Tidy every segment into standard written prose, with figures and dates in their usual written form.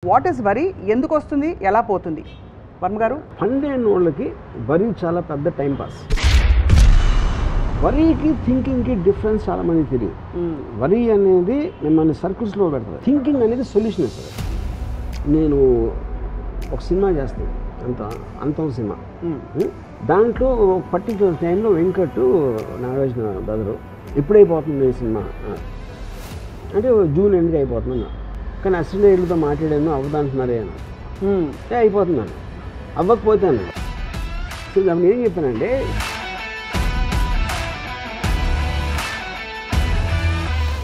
What is worry, ఎందుకు వస్తుంది, ఎలా పోతుంది? వర్మ గారు, పన్నెండు వాళ్ళకి వరీ చాలా పెద్ద టైం పాస్. వరీకి థింకింగ్కి డిఫరెన్స్ చాలా మంది తెలియదు. వరీ అనేది మిమ్మల్ని సర్కిల్స్లో పెడతారు. థింకింగ్ అనేది సొల్యూషన్ ఇస్తుంది. నేను ఒక సినిమా చేస్తాను, అంతం సినిమా. దాంట్లో పర్టికులర్ టైంలో వెంకట్ నాగార్జున బ్రదరు ఎప్పుడైపోతుంది ఈ సినిమా అంటే జూన్ ఎండ్కి అయిపోతుందన్నా. కానీ అసిస్టెంట్ డైరెక్టర్తో మాట్లాడాను, అవ్వదంటున్నారే అని. అయిపోతున్నాను, అవ్వకపోతాను. అప్పుడు ఏం చెప్పానంటే,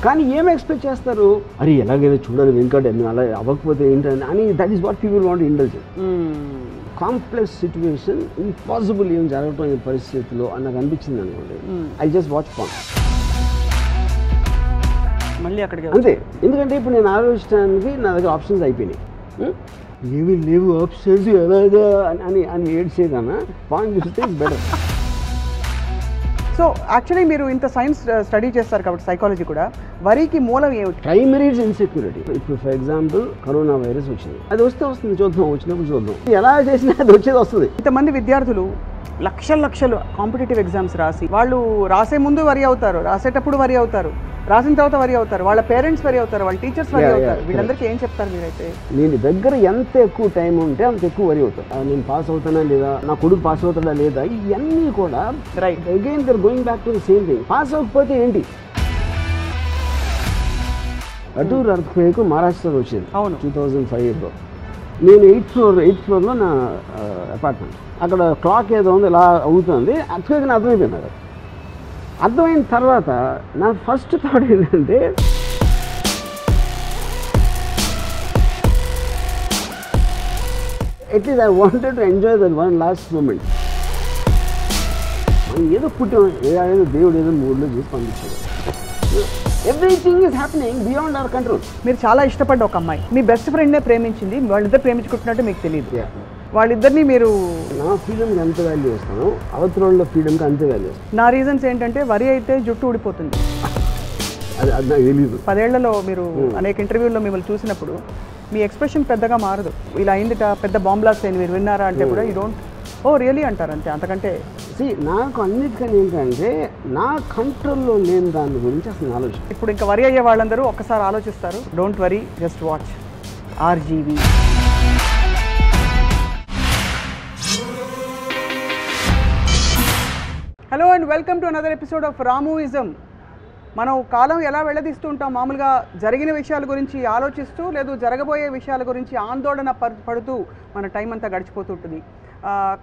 కానీ ఏం ఎక్స్పెక్ట్ చేస్తారు, అరే ఎలాగైనా చూడాలి వెంకట్ అలా అవ్వకపోతే ఏంటని అని. That is what people want indulge. Complex situation, impossible ఏం జరగటం ఈ పరిస్థితిలో అని నాకు అనిపించింది అనుకోండి. ఐ జస్ట్ వాచ్ ఫోన్ మళ్ళీ అక్కడికి అంతే. ఎందుకంటే ఇప్పుడు నేను ఆలోచించడానికి నా దగ్గర ఆప్షన్స్ అయిపోయినాయి. ఏమీ లేవు ఆప్షన్స్ ఎలాగా అని అని ఏడ్చేదన్నా పాయింట్ చూస్తే ఇట్స్ బెటర్. సో యాక్చువల్లీ మీరు ఇంత సైన్స్ స్టడీ చేస్తారు కాబట్టి సైకాలజీ కూడా, వరీకి మూలం ఏమిటి? Primary insecurity. ఇప్పుడు ఫర్ ఎగ్జాంపుల్ కరోనా వైరస్ వచ్చింది, అది వస్తే వస్తుంది, చూద్దాం, వచ్చినప్పుడు చూద్దాం, ఎలా చేసినా అది వచ్చేది వస్తుంది. ఇంతమంది విద్యార్థులు లక్షలు కాంపిటేటివ్ ఎగ్జామ్స్ రాసి, వాళ్ళు రాసే ముందు వరి అవుతారు, రాసేటప్పుడు వరి అవుతారు, రాసిన తర్వాత వరి అవుతారు, వాళ్ళ పేరెంట్స్ వరి అవుతారు, వాళ్ళ టీచర్స్ వరి అవుతారు. వీళ్ళందరికీ ఏం చెప్తారు మీరైతే? నేను దగ్గర ఎంత ఎక్కువ టైం ఉంటే అంత ఎక్కువ వరి అవుతాను. నేను పాస్ అవుతానా లేదా, నా కొడుకు పాస్ అవుతాడా లేదా, ఇవన్నీ కూడా right. Again they're going back to the same thing. Pass అవ్వకపోతే ఏంటి? అటూర్ ఎర్త్క్వేక్ మహారాష్ట్రలో వచ్చింది. అవును, 2005లో. నేను ఎయిత్ ఫ్లోర్లో నా అపార్ట్మెంట్. అక్కడ క్లాక్ ఏదో ఉంది, ఇలా అవుతుంది. ఎర్త్క్వేక్ అని అర్థమైపోయింది. అది అర్థమైన తర్వాత నా ఫస్ట్ థాట్ ఏంటంటే, at least I wanted to enjoy that one last moment. మనం ఏదో పుట్టాం, ఏదో దేవుడు ఏదో మూడ్లో చేసి పంపించాడు. Everything is happening beyond our control. మీరు చాలా ఇష్టపడ్డ ఒక అమ్మాయి మీ బెస్ట్ ఫ్రెండ్నే ప్రేమించింది, వాళ్ళిద్దరు ప్రేమించుకుంటున్నట్టు మీకు తెలియదు. వాళ్ళిద్దరిని మీరు, నా ఫ్రీడమ్కి ఎంత వాల్యూ ఇస్తాను, అవతల ఫ్రీడమ్కి అంతే వాల్యూ ఇస్తాను. నా రీజన్స్ ఏంటంటే, వరి అయితే జుట్టు ఊడిపోతుంది. అది నాకు తెలియదు. 10 ఏళ్లలో మీరు అనేక ఇంటర్వ్యూల్లో మిమ్మల్ని చూసినప్పుడు మీ ఎక్స్ప్రెషన్ పెద్దగా మారదు. ఇలా అయిందిట, పెద్ద బాంబ్లాస్ట్ అయింది, మీరు విన్నారా అంటే కూడా యూ డోంట్ ఓ రియలీ అంటారు అంతే. అంతకంటే నాకు అన్నిటికన్నా ఏంటంటే, నా కంట్రోల్లో లేని దాని గురించి అసలు ఆలోచన. ఇప్పుడు ఇంకా వరి అయ్యే వాళ్ళందరూ ఒక్కసారి ఆలోచిస్తారు, don't worry, just watch RGV. Hello and welcome to another episode of Ramuism. మనం కాలం ఎలా వెళ్ళదీస్తూ ఉంటాం, మామూలుగా జరిగిన విషయాల గురించి ఆలోచిస్తూ, లేదు జరగబోయే విషయాల గురించి ఆందోళన పడుతూ మన టైం అంతా గడిచిపోతుంటుంది.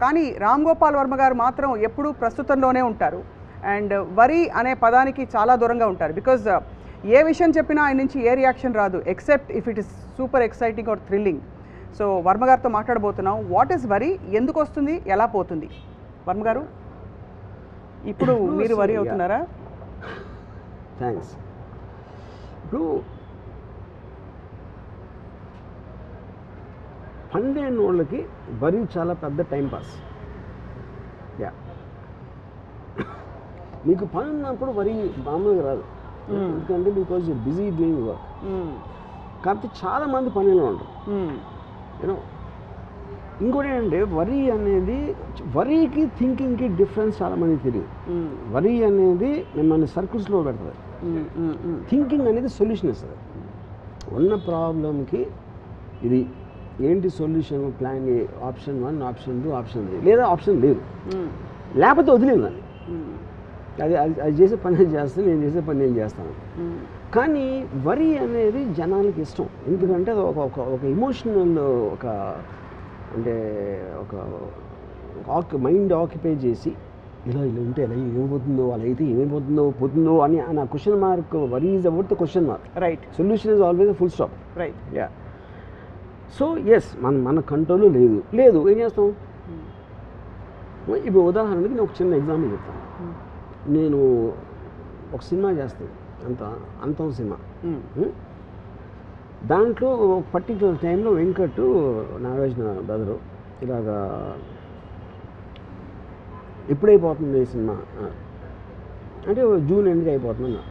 కానీ రామ్ గోపాల్ వర్మ గారు మాత్రం ఎప్పుడూ ప్రస్తుతంలోనే ఉంటారు. అండ్ వరి అనే పదానికి చాలా దూరంగా ఉంటారు. బికాజ్ ఏ విషయం చెప్పినా ఆయన నుంచి ఏ రియాక్షన్ రాదు, except if it is super exciting or thrilling. So Varma గారితో మాట్లాడబోతున్నాం. వాట్ ఈస్ వరి, ఎందుకు వస్తుంది, ఎలా పోతుంది? వర్మ గారు, ఇప్పుడు మీరు వరి అవుతున్నారా? థ్యాంక్స్. ఇప్పుడు 12 వాళ్ళకి వరి చాలా పెద్ద టైం పాస్. మీకు పని ఉన్నప్పుడు వరి మామూలుగా రాదు, ఎందుకంటే because you busy doing work. కాకపోతే చాలా మంది పనిలో ఉంటారు. యూనో, ఇంకోటి ఏంటంటే, వరి అనేది, వరీకి థింకింగ్కి డిఫరెన్స్ చాలా మంది తెలియదు. వరి అనేది మిమ్మల్ని సర్కిల్స్లో పెడతారు. థింకింగ్ అనేది సొల్యూషన్ ఇస్తుంది. ఉన్న ప్రాబ్లంకి ఇది ఏంటి solution, plan A, option 1, option 2, option 3, లేదా ఆప్షన్ లేదు, లేకపోతే వదిలేదు దాన్ని. అది చేసే పని అది చేస్తాను, నేను చేసే పని నేను చేస్తాను. కానీ వరి అనేది జనాలకి ఇష్టం. ఎందుకంటే అది ఒక ఇమోషనల్, ఒక అంటే ఒక మైండ్ ఆక్యుపై చేసి, ఇలా ఉంటే ఎలా ఏమైపోతుందో, అలా అయితే ఏమైపోతుందో పోతుందో అని ఆ question mark. Worry is about the question mark. Right. Solution is always full stop. Right. Yeah. So yes, మన కంట్రోల్లో లేదు, ఏం చేస్తాం? ఇప్పుడు ఉదాహరణకి నేను ఒక చిన్న ఎగ్జాంపుల్ చెప్తాను. నేను ఒక సినిమా చేస్తాను, అంతం సినిమా. దాంట్లో పర్టికులర్ టైంలో వెంకట్ నాగార్జున బ్రదరు ఇలాగా ఎప్పుడైపోతుంది ఈ సినిమా అంటే జూన్ ఎండ్కి అయిపోతుందన్నా.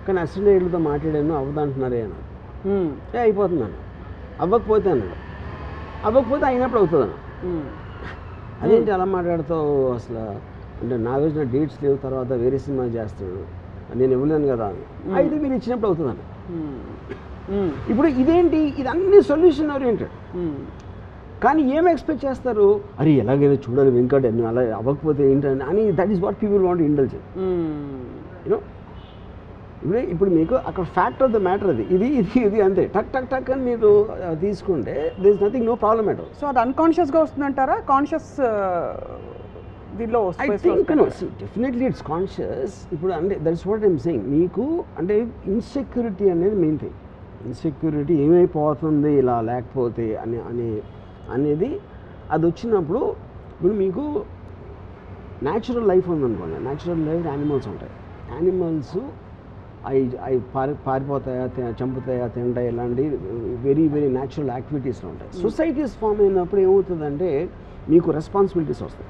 కానీ అసిస్టెంట్ డైరెక్టర్తో మాట్లాడాను, అవ్వదంటున్నారే అని. అయిపోతుందన్న. అవ్వకపోతే అన్నాడు, అవ్వకపోతే అయినప్పుడు అవుతుంది అన్న. అదేంటి అలా మాట్లాడుతావు అసలు, అంటే నాగార్జున డేట్స్ లేవు, తర్వాత వేరే సినిమా చేస్తాడు, నేను ఇవ్వలేను కదా అని. అయితే మీరు ఇచ్చినప్పుడు అవుతుందన్న. ఇప్పుడు ఇదేంటి, ఇది అన్ని సొల్యూషన్ ఓరియంటెడ్. కానీ ఏం ఎక్స్పెక్ట్ చేస్తారు, అరే ఎలాగైనా చూడాలి వెంకట్ అని, అలా అవ్వకపోతే ఏంటని అని. That is what people want indulge. You know ఇప్పుడు మీకు అక్కడ ఫ్యాక్ట్ ఆఫ్ ద మ్యాటర్ అది, ఇది ఇది ఇది అంతే, టక్ టక్ టక్ అని మీరు తీసుకుంటే there is nothing, no problem at all. So అది అన్కాన్షియస్గా వస్తుందంటారా, కాన్షియస్ దీనిలో I think no, definitely it's conscious. ఇప్పుడు అంటే దట్స్ వాట్ ఐమ్ సెయింగ్. మీకు అంటే ఇన్సెక్యూరిటీ అనేది మెయిన్ థింగ్. ఇన్సెక్యూరిటీ ఏమైపోతుంది ఇలా లేకపోతే అనేది అది వచ్చినప్పుడు, ఇప్పుడు మీకు న్యాచురల్ లైఫ్ ఉందనుకోండి, న్యాచురల్ లైఫ్ యానిమల్స్ ఉంటాయి. యానిమల్స్ అవి పారిపోతాయా, చంపుతాయా, తింటాయి, ఇలాంటి వెరీ వెరీ న్యాచురల్ యాక్టివిటీస్లో ఉంటాయి. సొసైటీస్ ఫామ్ అయినప్పుడు ఏమవుతుందంటే మీకు రెస్పాన్సిబిలిటీస్ వస్తాయి,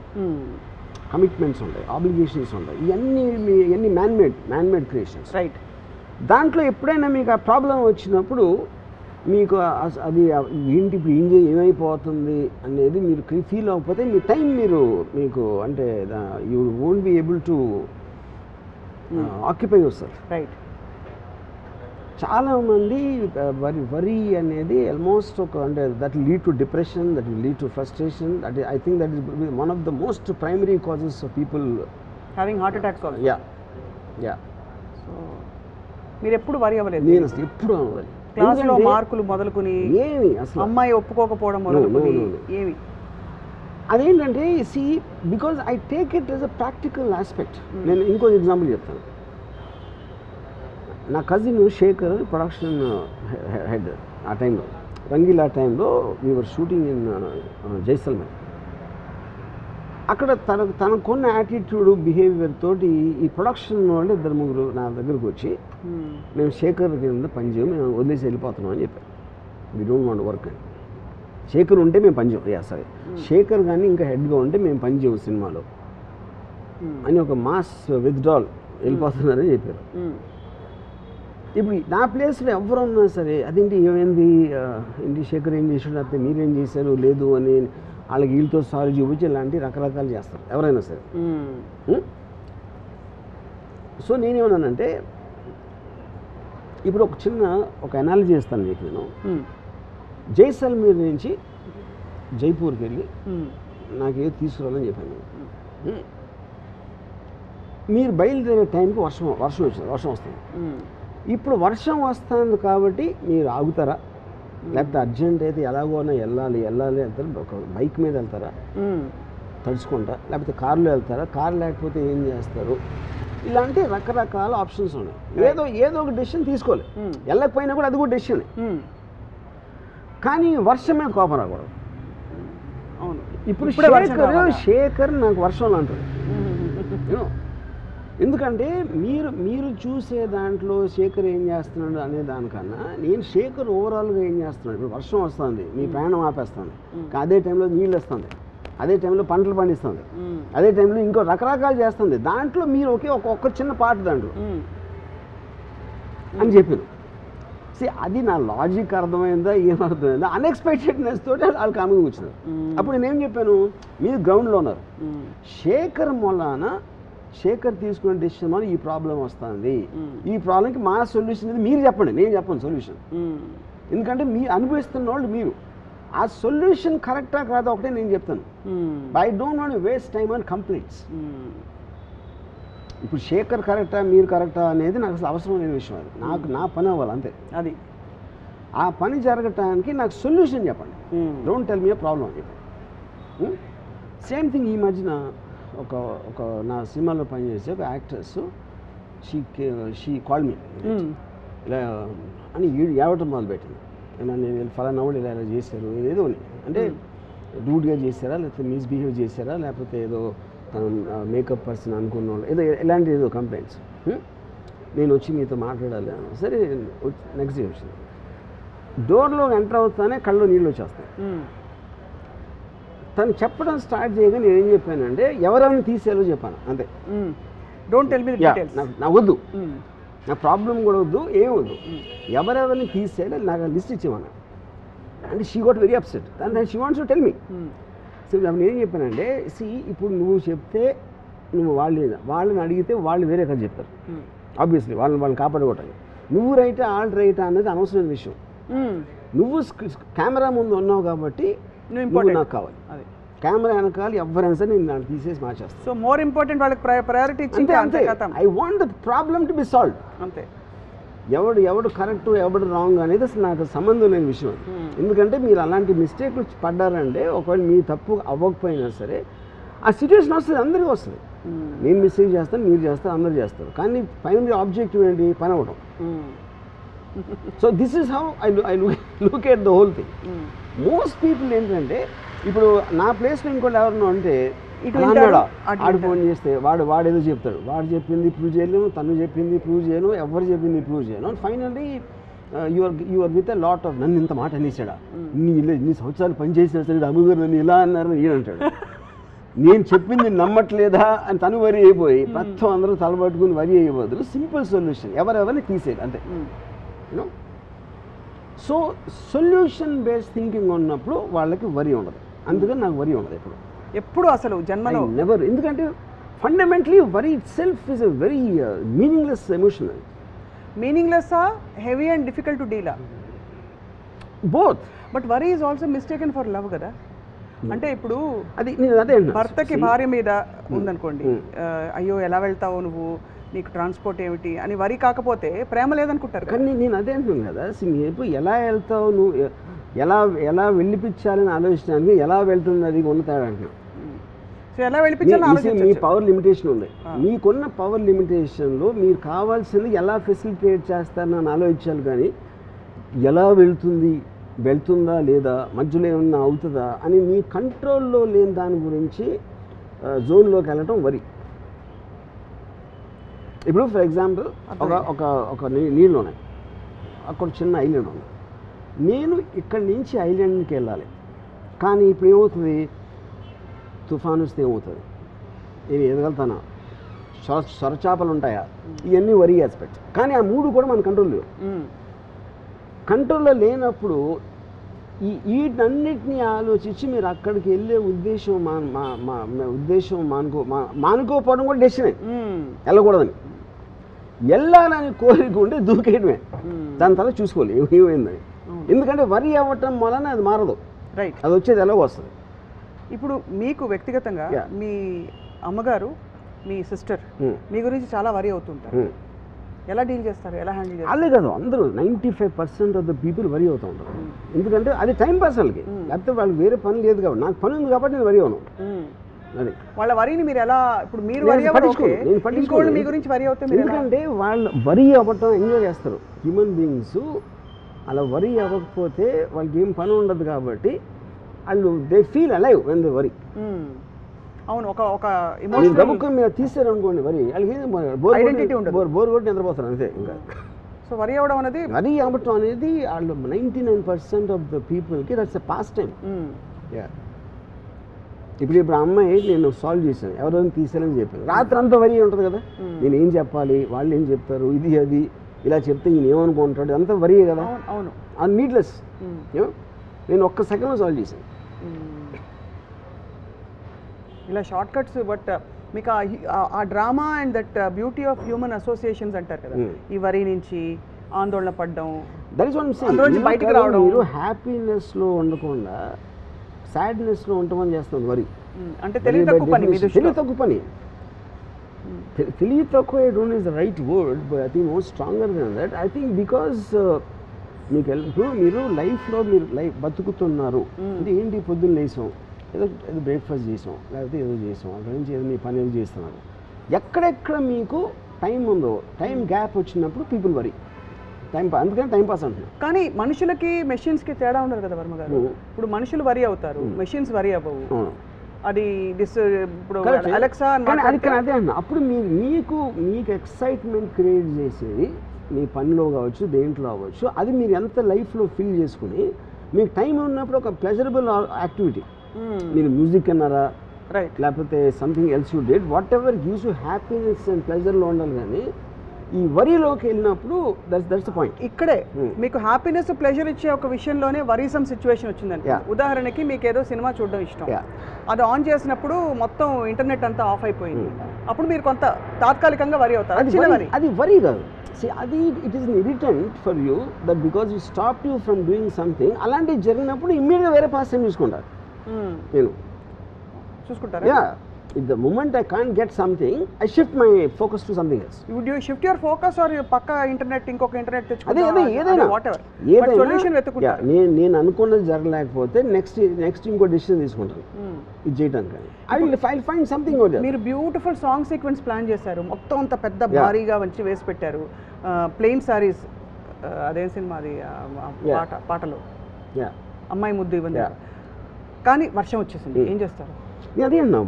కమిట్మెంట్స్ ఉంటాయి, ఆబ్లిగేషన్స్ ఉంటాయి. ఇవన్నీ మ్యాన్మేడ్ క్రియేషన్స్. రైట్. దాంట్లో ఎప్పుడైనా మీకు ఆ ప్రాబ్లం వచ్చినప్పుడు మీకు అది ఏంటి ఇప్పుడు ఏమైపోతుంది అనేది మీరు ఫీల్ అవ్వకపోతే మీ టైం మీకు అంటే you won't be able to occupy your self. Right. చాలామంది వరీ అనేది ఆల్మోస్ట్ ఒక అంటే that will lead to depression, that will lead to frustration. That I think that is one of the most primary causes of people having heart attacks also. Yeah. So మీరు ఎప్పుడు వరి అవ్వలేదు? నేను అసలు ఎప్పుడు అవ్వాలి. క్లాస్లో మార్కులు మొదలుకొని ఏమి అసలు అమ్మాయి ఒప్పుకోకపోవడం మొదలుకొని ఏమి, అదేంటంటే see because I take it as a practical aspect. నేను ఇంకో ఎగ్జాంపుల్ చెప్తాను. నా కజిన్ శేఖర్ ప్రొడక్షన్ హెడ్ ఆ టైంలో, రంగీలా టైంలో వీఆర్ షూటింగ్ ఇన్ జైసల్మేర్. అక్కడ తనకున్న యాటిట్యూడ్ బిహేవియర్ తోటి ఈ ప్రొడక్షన్ వాళ్ళు 2-3 నా దగ్గరకు వచ్చి, మేము శేఖర్ కింద పనిచేయం, మేము వదిలేసి వెళ్ళిపోతున్నాం అని చెప్పారు. వీ డోంట్ వాంట్ వర్క్ అని. శేఖర్ ఉంటే మేము పనిచేయం, సరే శేఖర్ కానీ ఇంకా హెడ్గా ఉంటే మేము పనిచేయం సినిమాలో అని ఒక మాస్ విత్డ్రాల్ వెళ్ళిపోతున్నారని చెప్పారు. ఇప్పుడు నా ప్లేస్లో ఎవరున్నా సరే అదేంటి ఏమైంది, ఏంటి శేఖర్ ఏం చేసాడు, లేకపోతే మీరేం చేశారు లేదు అని వాళ్ళకి వీళ్ళతో సారీ చూపించి ఇలాంటి రకరకాలు చేస్తారు ఎవరైనా సరే. సో నేనేమన్నానంటే, ఇప్పుడు ఒక అనాలజీ చేస్తాను మీకు. నేను జైసల్మేర్ నుంచి జైపూర్కి వెళ్ళి నాకేదో తీసుకురావాలని చెప్పాను. మీరు బయలుదేరే టైంకి వర్షం వస్తుంది. ఇప్పుడు వర్షం వస్తుంది కాబట్టి మీరు ఆగుతారా, లేకపోతే అర్జెంట్ అయితే ఎలాగోనా వెళ్ళాలి వెళ్తారు, ఒక బైక్ మీద వెళ్తారా తడుచుకుంటా, లేకపోతే కారులో వెళ్తారా, కారు లేకపోతే ఏం చేస్తారు, ఇలాంటి రకరకాల ఆప్షన్స్ ఉన్నాయి. ఏదో ఒక డెసిషన్ తీసుకోవాలి. వెళ్ళకపోయినా కూడా అది కూడా డెసిషన్. కానీ వర్షమే కోపం రాకూడదు. అవును. ఇప్పుడు శేఖర్ నాకు వర్షంలో అంటాడు. ఎందుకంటే మీరు చూసే దాంట్లో శేఖర్ ఏం చేస్తున్నాడు అనే దానికన్నా నేను శేఖర్ ఓవరాల్గా ఏం చేస్తున్నాడు. ఇప్పుడు వర్షం వస్తుంది, మీ ప్రయాణం ఆపేస్తుంది, అదే టైంలో నీళ్ళు వస్తుంది, అదే టైంలో పంటలు పండిస్తుంది, అదే టైంలో ఇంకో రకరకాలు చేస్తుంది. దాంట్లో మీరు ఒక్క చిన్న పార్ట్ దాంట్లో అని చెప్పాను. అది నా లాజిక్ అర్థమైందా ఏమర్థమైందా, అన్ఎక్స్పెక్టెడ్నెస్ తోటి వాళ్ళు కామిగా కూర్చున్నారు. అప్పుడు నేనేం చెప్పాను, మీరు గ్రౌండ్లో ఉన్నారు, శేఖర్ తీసుకునే డెసిషన్ వల్ల ఈ ప్రాబ్లం వస్తుంది, ఈ ప్రాబ్లంకి మా సొల్యూషన్ ఇది మీరు చెప్పండి, నేను చెప్పను సొల్యూషన్. ఎందుకంటే మీరు అనుభవిస్తున్న వాళ్ళు మీరు, ఆ సొల్యూషన్ కరెక్టా కాదా ఒకటే నేను చెప్తాను. I don't want waste time on complaints. ఇప్పుడు శేఖర్ కరెక్టా మీరు కరెక్టా అనేది నాకు అసలు అవసరం లేని విషయం. అది నా పని అవ్వాలి అంతే. అది ఆ పని జరగటానికి నాకు సొల్యూషన్ చెప్పండి, don't tell me A problem అని చెప్పండి. సేమ్ థింగ్ ఈ మధ్యన ఒక నా సినిమాలో పనిచేసే ఒక యాక్ట్రెస్ షీ కాల్ మీ ఇలా అని ఏడవటం మొదలుపెట్టింది. నేను ఫలానా వాళ్ళు ఇలా చేశారు, ఏదో అంటే రూడ్గా చేశారా, లేకపోతే మిస్బిహేవ్ చేశారా, లేకపోతే ఏదో మేకప్ పర్సన్ అనుకున్న వాళ్ళు ఇలాంటి ఏదో కంప్లైంట్స్. నేను వచ్చి మీతో మాట్లాడాలి. సరే నెక్స్ట్ డే వచ్చింది. డోర్లో ఎంటర్ అవుతానే కళ్ళు నీళ్ళు వచ్చేస్తాయి. తను చెప్పడం స్టార్ట్ చేయగా నేను ఏం చెప్పానంటే ఎవరెవరిని తీసేయాలో చెప్పాను అంతే. Don't tell me the details. నాకు వద్దు, నా ప్రాబ్లం కూడా వద్దు, ఏం వద్దు, ఎవరెవరిని తీసేయాలో నాకు లిస్ట్ ఇచ్చేవాను. అంటే she got very upset and she wants to tell me. So నేను ఏం చెప్పానంటే ఇప్పుడు నువ్వు చెప్తే నువ్వు వాళ్ళని అడిగితే వాళ్ళు వేరే కథ చెప్తారు ఆబ్వియస్లీ వాళ్ళని కాపాడుకోవటానికి. నువ్వు రైటా వాళ్ళు రైటా అనేది అనవసరమైన విషయం. నువ్వు కెమెరా ముందు ఉన్నావు కాబట్టి నువ్వు నాకు కావాలి. కెమెరా వెనకాల ఎవరైనా సరే నేను దాన్ని తీసేసి మార్చేస్తాను. సో మోర్ ఇంపార్టెంట్ వాళ్ళకి ప్రయారిటీ ఇచ్చి అంతే. I want the problem to be solve. అంతే. ఎవడు కరెక్ట్ ఎవడు రాంగ్ అనేది అసలు నాకు సంబంధం లేని విషయం. ఎందుకంటే మీరు అలాంటి మిస్టేక్లు పడ్డారంటే ఒకవేళ మీ తప్పు అవ్వకపోయినా సరే ఆ సిచ్యువేషన్ వస్తుంది, అందరికీ వస్తుంది. నేను మిస్టేక్ చేస్తాను, మీరు చేస్తారు, అందరూ చేస్తారు. కానీ ఫైనల్ ఆబ్జెక్టివ్ ఏంటి? పని అవ్వడం. So this is how I look at the whole thing. Most people ఏంటంటే ఇప్పుడు నా ప్లేస్లో ఇంకోటి ఎవరినో అంటే ఆడు ఫోన్ చేస్తే వాడేదో చెప్తాడు, వాడు చెప్పింది ప్రూవ్ చేయలేము, తను చెప్పింది ప్రూవ్ చేయను, ఎవరు చెప్పింది ప్రూవ్ చేయను. Finally your with a lot of నన్ను ఇంత మాట అనేసాడా, ఇన్ని సంవత్సరాలు పనిచేసినా సరే అమ్మగారు నన్ను ఇలా అన్నారు ఈయన అంటాడు. నేను చెప్పింది నమ్మట్లేదా అని తను వరి అయిపోయి మొత్తం అందరూ తలబట్టుకుని వరి అయ్యే బదులు సింపుల్ సొల్యూషన్ ఎవరెవరిని తీసేది అంతే. You know so solution based thinking ఉన్నప్పుడు వాళ్ళకి వరి ఉండదు. అందుకని నాకు వరి ఉండదు ఎప్పుడు అసలు జన్మలో నెవర్. ఎందుకంటే ఫండమెంటలీ వరి it self is a very meaningless emotion. Meaningless heavy and difficult to deal both. But worry is also mistaken for love కదా. అంటే ఇప్పుడు అది అదే భర్తకి భార్య మీద ఉందనుకోండి, అయ్యో ఎలా వెళ్తావు నువ్వు, నీకు ట్రాన్స్పోర్ట్ ఏమిటి అని వరి కాకపోతే ప్రేమ లేదనుకుంటారు. కానీ నేను అదే అంటున్నాను కదా, ఎప్పుడు ఎలా వెళ్తావు నువ్వు, ఎలా వెళ్ళిపించాలని ఆలోచించడానికి ఎలా వెళ్తుంది అది ఉన్నతాడు అంటున్నాను. సో ఎలా వెళ్ళిపించాలి మీ పవర్ లిమిటేషన్ ఉంది. మీకున్న పవర్ లిమిటేషన్లో మీరు కావాల్సింది ఎలా ఫెసిలిటేట్ చేస్తారని ఆలోచించాలి. కానీ ఎలా వెళ్తుందా లేదా, మధ్యలో ఏమన్నా అవుతుందా అని మీ కంట్రోల్లో లేని దాని గురించి జోన్లోకి వెళ్ళటం వరి. ఇప్పుడు ఫర్ ఎగ్జాంపుల్ ఒక నీళ్ళు ఉన్నాయి, అక్కడ చిన్న ఐలాండ్ ఉంది. నేను ఇక్కడి నుంచి ఐలాండ్కి వెళ్ళాలి, కానీ ఇప్పుడు ఏమవుతుంది, తుఫాను వస్తే ఏమవుతుంది, నేను ఎదగలుగుతానా, సొరచాపలు ఉంటాయా, ఇవన్నీ వరి ఆస్పెక్ట్స్. కానీ ఆ మూడు కూడా మన కంట్రోల్ లేవు. కంట్రోల్లో లేనప్పుడు వీటన్నిటిని ఆలోచించి మీరు అక్కడికి వెళ్ళే ఉద్దేశం మానుకోపోవడం కూడా డెసిషనే, వెళ్ళకూడదని. వెళ్ళాలని కోరిక ఉంటే దూకేయడమే, దాని తర్వాత చూసుకోవాలి ఏమైందని. ఎందుకంటే వరి అవ్వటం వలన అది మారదు, రైట్, అది వచ్చేది ఎలాగో వస్తుంది. ఇప్పుడు మీకు వ్యక్తిగతంగా మీ అమ్మగారు, మీ సిస్టర్ మీ గురించి చాలా వరి అవుతుంటారు. ఎలా డీల్ చేస్తారు, ఎలా హ్యాండిల్ చేస్తారు? అదే కాదు, అందరూ 95% ఆఫ్ ద పీపుల్ వరి అవుతూ ఉంటారు. ఎందుకంటే అది టైం పాస్ వాళ్ళకి, లేకపోతే వాళ్ళకి వేరే పని లేదు కాబట్టి. నాకు పని ఉంది కాబట్టి నేను వరి అవును. అది వాళ్ళ వరిని మీరు ఎలా, ఇప్పుడు మీరు వరి పట్టించుకోండి మీ గురించి వరి అవుతే, ఎందుకంటే వాళ్ళు వరి అవ్వటం ఎంజాయ్ చేస్తారు. హ్యూమన్ బీయింగ్స్ అలా వరి అవ్వకపోతే వాళ్ళకి ఏం పని ఉండదు కాబట్టి వాళ్ళు they feel alive when they వరి. అవును, ఒక ఎమోషనల్ గబుక్కం మీద తీసారు అనుకోండి వరి, వాళ్ళకి బోర్ కొట్టి నిద్రపోతారు అంతే. ఇంకా సో వరి అవ్వడం అనేది, వరి అవ్వటం అనేది వాళ్ళు 99% ఆఫ్ ద పీపుల్కి దట్స్ ఎ పాస్ టైం. ఇప్పుడు అమ్మాయి నేను సాల్వ్ చేశాను, ఎవరైనా తీసేయాలని చెప్పాను, రాత్రి అంతా వరి ఉంటుంది కదా, నేను ఏం చెప్పాలి, వాళ్ళు ఏం చెప్తారు, ఇది అది ఇలా చెప్తే ఈయన ఏమనుకుంటాడు, అంతా వరియే కదా. అవును, అది నీడ్లెస్. నేను ఒక్క సెకండ్లో సాల్వ్ చేశాను. ఇలా షార్ట్ కట్స్. బట్ మీకు ఆ drama and that beauty of human associations అంటారు కదా, ఈ వరి నుంచి ఆందోళన పడ్డం, దట్ ఈస్ వాట్ బయటికి రావడం. మీరు హ్యాపీనెస్లో ఉండకుండా సాడ్నెస్లో ఉండమని చేస్తుంది వరి. అంటే తెలివి తక్కువ పని. తెలివి తక్కువ, I don't is the right word, but I think more stronger then that. I think because మీరు లైఫ్లో బతుకుతున్నారు అంటే ఏంటి, పొద్దున్న లేసాం, ఏదో బ్రేక్ఫాస్ట్ చేసాం, లేకపోతే ఏదో చేసాం, అక్కడి నుంచి ఏదో మీ పని ఏదో చేస్తున్నారు. ఎక్కడెక్కడ మీకు టైం ఉందో, టైం గ్యాప్ వచ్చినప్పుడు పీపుల్ వరి, అందుకని టైం పాస్ అంటున్నారు. కానీ మనుషులకి మెషిన్స్కి తేడా ఉండదు కదా వర్మ గారు. ఇప్పుడు మనుషులు వరి అవుతారు, మెషిన్స్ వరి అవ్వవు. అది ఇప్పుడు అలెక్సా అదే అన్న. అప్పుడు మీకు ఎక్సైట్మెంట్ క్రియేట్ చేసేది మీ పనిలో కావచ్చు, దేంట్లో అవ్వచ్చు, అది మీరు ఎంత లైఫ్లో ఫీల్ చేసుకుని మీకు టైం ఉన్నప్పుడు ఒక ప్లెజరబుల్ యాక్టివిటీ, మీరు మ్యూజిక్ అన్నారా, రైట్, లేకపోతే something else you did, whatever gives you happiness and ప్లెజర్లో ఉండాలి. కానీ ఈ వరిలోకి వెళ్ళినప్పుడు దట్స్ ద పాయింట్. ఇక్కడే మీకు హ్యాపీనెస్ ప్లెజర్ ఇచ్చే ఒక విషయంలోనే వరీసమ్ సిచ్యువేషన్ వచ్చిందండి. ఉదాహరణకి మీకు ఏదో సినిమా చూడడం ఇష్టం, అది ఆన్ చేసినప్పుడు మొత్తం ఇంటర్నెట్ అంతా ఆఫ్ అయిపోయింది, అప్పుడు మీరు కొంత తాత్కాలికంగా వరి అవుతారు. అది వరి కాదు, అది it is irritant for you that because you stop you from doing something. అలాంటివి జరిగినప్పుడు ఇమ్మీడియట్గా వేరే పాస్ టైం చూసుకుంటారు. నేను చూసుకుంటారా? If the moment I can't get something, I shift my focus to something else. Would you shift your focus or పక్క internet ఇంకొక internet తెచ్చుకుంటా? అదే ఏదైనా వాటెవర్ సొల్యూషన్ వెతుకుంటా. నేను అనుకున్నది జరగలేకపోతే నెక్స్ట్ ఇంకో డిసిషన్ తీసుకుంటాను ఇది చేయడానికి. I will find something out there. మీరు బ్యూటిఫుల్ సాంగ్ సీక్వెన్స్ ప్లాన్ చేశారు, మొత్తం అంత పెద్ద భారీగా వచ్చి వేసి పెట్టారు. ప్లెయిన్ సారీస్ అదే సినిమా అది పాటలు అమ్మాయి ముద్దు ఇవ్వండి, కానీ వర్షం వచ్చేసింది, ఏం చేస్తారు? అదే అన్నా,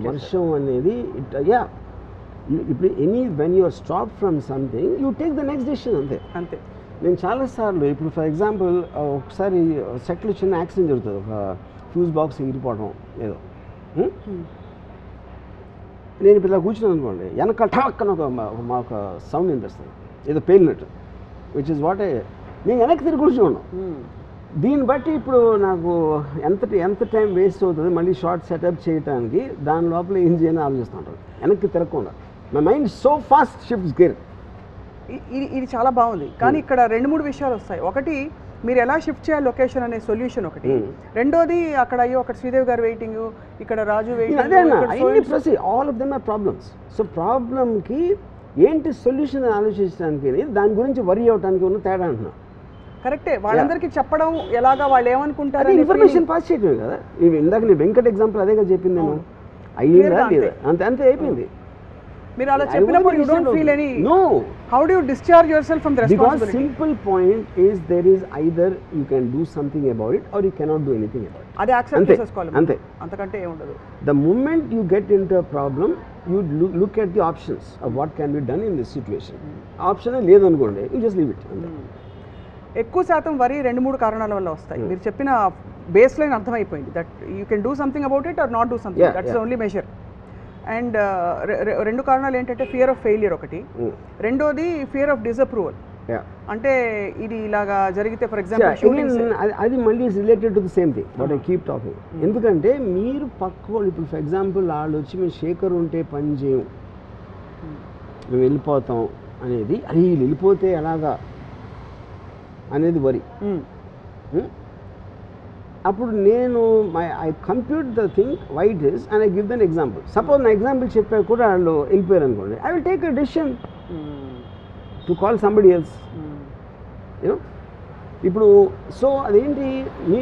వర్షం అనేది ఇప్పుడు when you're stop from something you take the next decision. అంతే. నేను చాలాసార్లు ఇప్పుడు ఫర్ ఎగ్జాంపుల్ ఒకసారి సెట్లో చిన్న యాక్సిడెంట్ జరుగుతుంది, ఒక ఫ్యూజ్ బాక్స్ ఎగిరిపోవడం ఏదో. నేను ఇప్పుడు ఇలా కూర్చున్నాను అనుకోండి, వెనక ఠాక్ అని ఒక సౌండ్ వినిపిస్తుంది, ఏదో పేలినట్టు, విచ్ ఇస్ వాట్ నేను వెనక్కి తిరిగి కూర్చోను. దీన్ని బట్టి ఇప్పుడు నాకు ఎంత టైం వేస్ట్ అవుతుంది మళ్ళీ షార్ట్ సెటప్ చేయడానికి, దాని లోపల ఏం చేయాలని ఆలోచిస్తూ ఉంటాను వెనక్కి తిరగకుండా. My mind so fast shifts gear. ఇది చాలా బాగుంది, కానీ ఇక్కడ 2-3 విషయాలు వస్తాయి. ఒకటి, మీరు ఎలా షిఫ్ట్ చేయాలి లొకేషన్ అనే సొల్యూషన్ ఒకటి. రెండోది, అక్కడ అయ్యో అక్కడ శ్రీదేవి గారు వెయిటింగ్, ఇక్కడ Raju waiting, all of them are problems. So ప్రాబ్లమ్కి ఏంటి సొల్యూషన్ ఆలోచించడానికి, దాని గురించి వరి అవడానికి ఉన్న తేడా అంటున్నా. కరెక్టే, వాళ్ళందరికీ చెప్పడం ఎలాగా, వాళ్ళు ఏమనుకుంటారు, ఇన్ఫర్మేషన్ పాస్ చేయటమే కదా. ఇందాక నేను వెంకట్ ఎగ్జాంపుల్ అదేగా చెప్పింది, నేను అయ్యిందా లేదా అంతే అయిపోయింది. మీరు అలా చెప్పినప్పుడు you don't feel any no how do you discharge yourself from the responsibility? Because simple point is there is either you can do something about it or you cannot do anything about it. అది accept చేసుకోవాలి అంతే, అంతకంటే ఏం ఉండదు. The moment you get into a problem you look at the options of what can be done in this situation. Option లేదనుకోండి, you just leave it. ఎక్కువ శాతం వరి 2-3 కారణాల వల్ల వస్తాయి. మీరు చెప్పిన బేస్ లైన్ అర్థమైపోయింది, that you can do something about it are not do something, that's only measure. And 2 కారణాలు ఏంటంటే ఫియర్ ఆఫ్ ఫెయిలియర్ ఒకటి, రెండోది ఫియర్ ఆఫ్ డిసప్రూవల్. అంటే ఇది ఇలాగా జరిగితే ఫర్ ఎగ్జాంపుల్ అది మళ్ళీ related to the same thing what I keep talking. ఎందుకంటే మీరు పక్క ఇప్పుడు ఫర్ ఎగ్జాంపుల్ వాళ్ళు వచ్చి మేము శేఖర్ ఉంటే పని చేయం, మేము వెళ్ళిపోతాం అనేది, అది వెళ్ళిపోతే ఎలాగా అనేది వరి. అప్పుడు నేను I compute the thing why it is and I give then example. Suppose నా ఎగ్జాంపుల్ చెప్పా కూడా వాళ్ళు వెళ్ళిపోయారు అనుకోండి, I will take a decision to call somebody else. You know ఇప్పుడు సో అదేంటి, మీ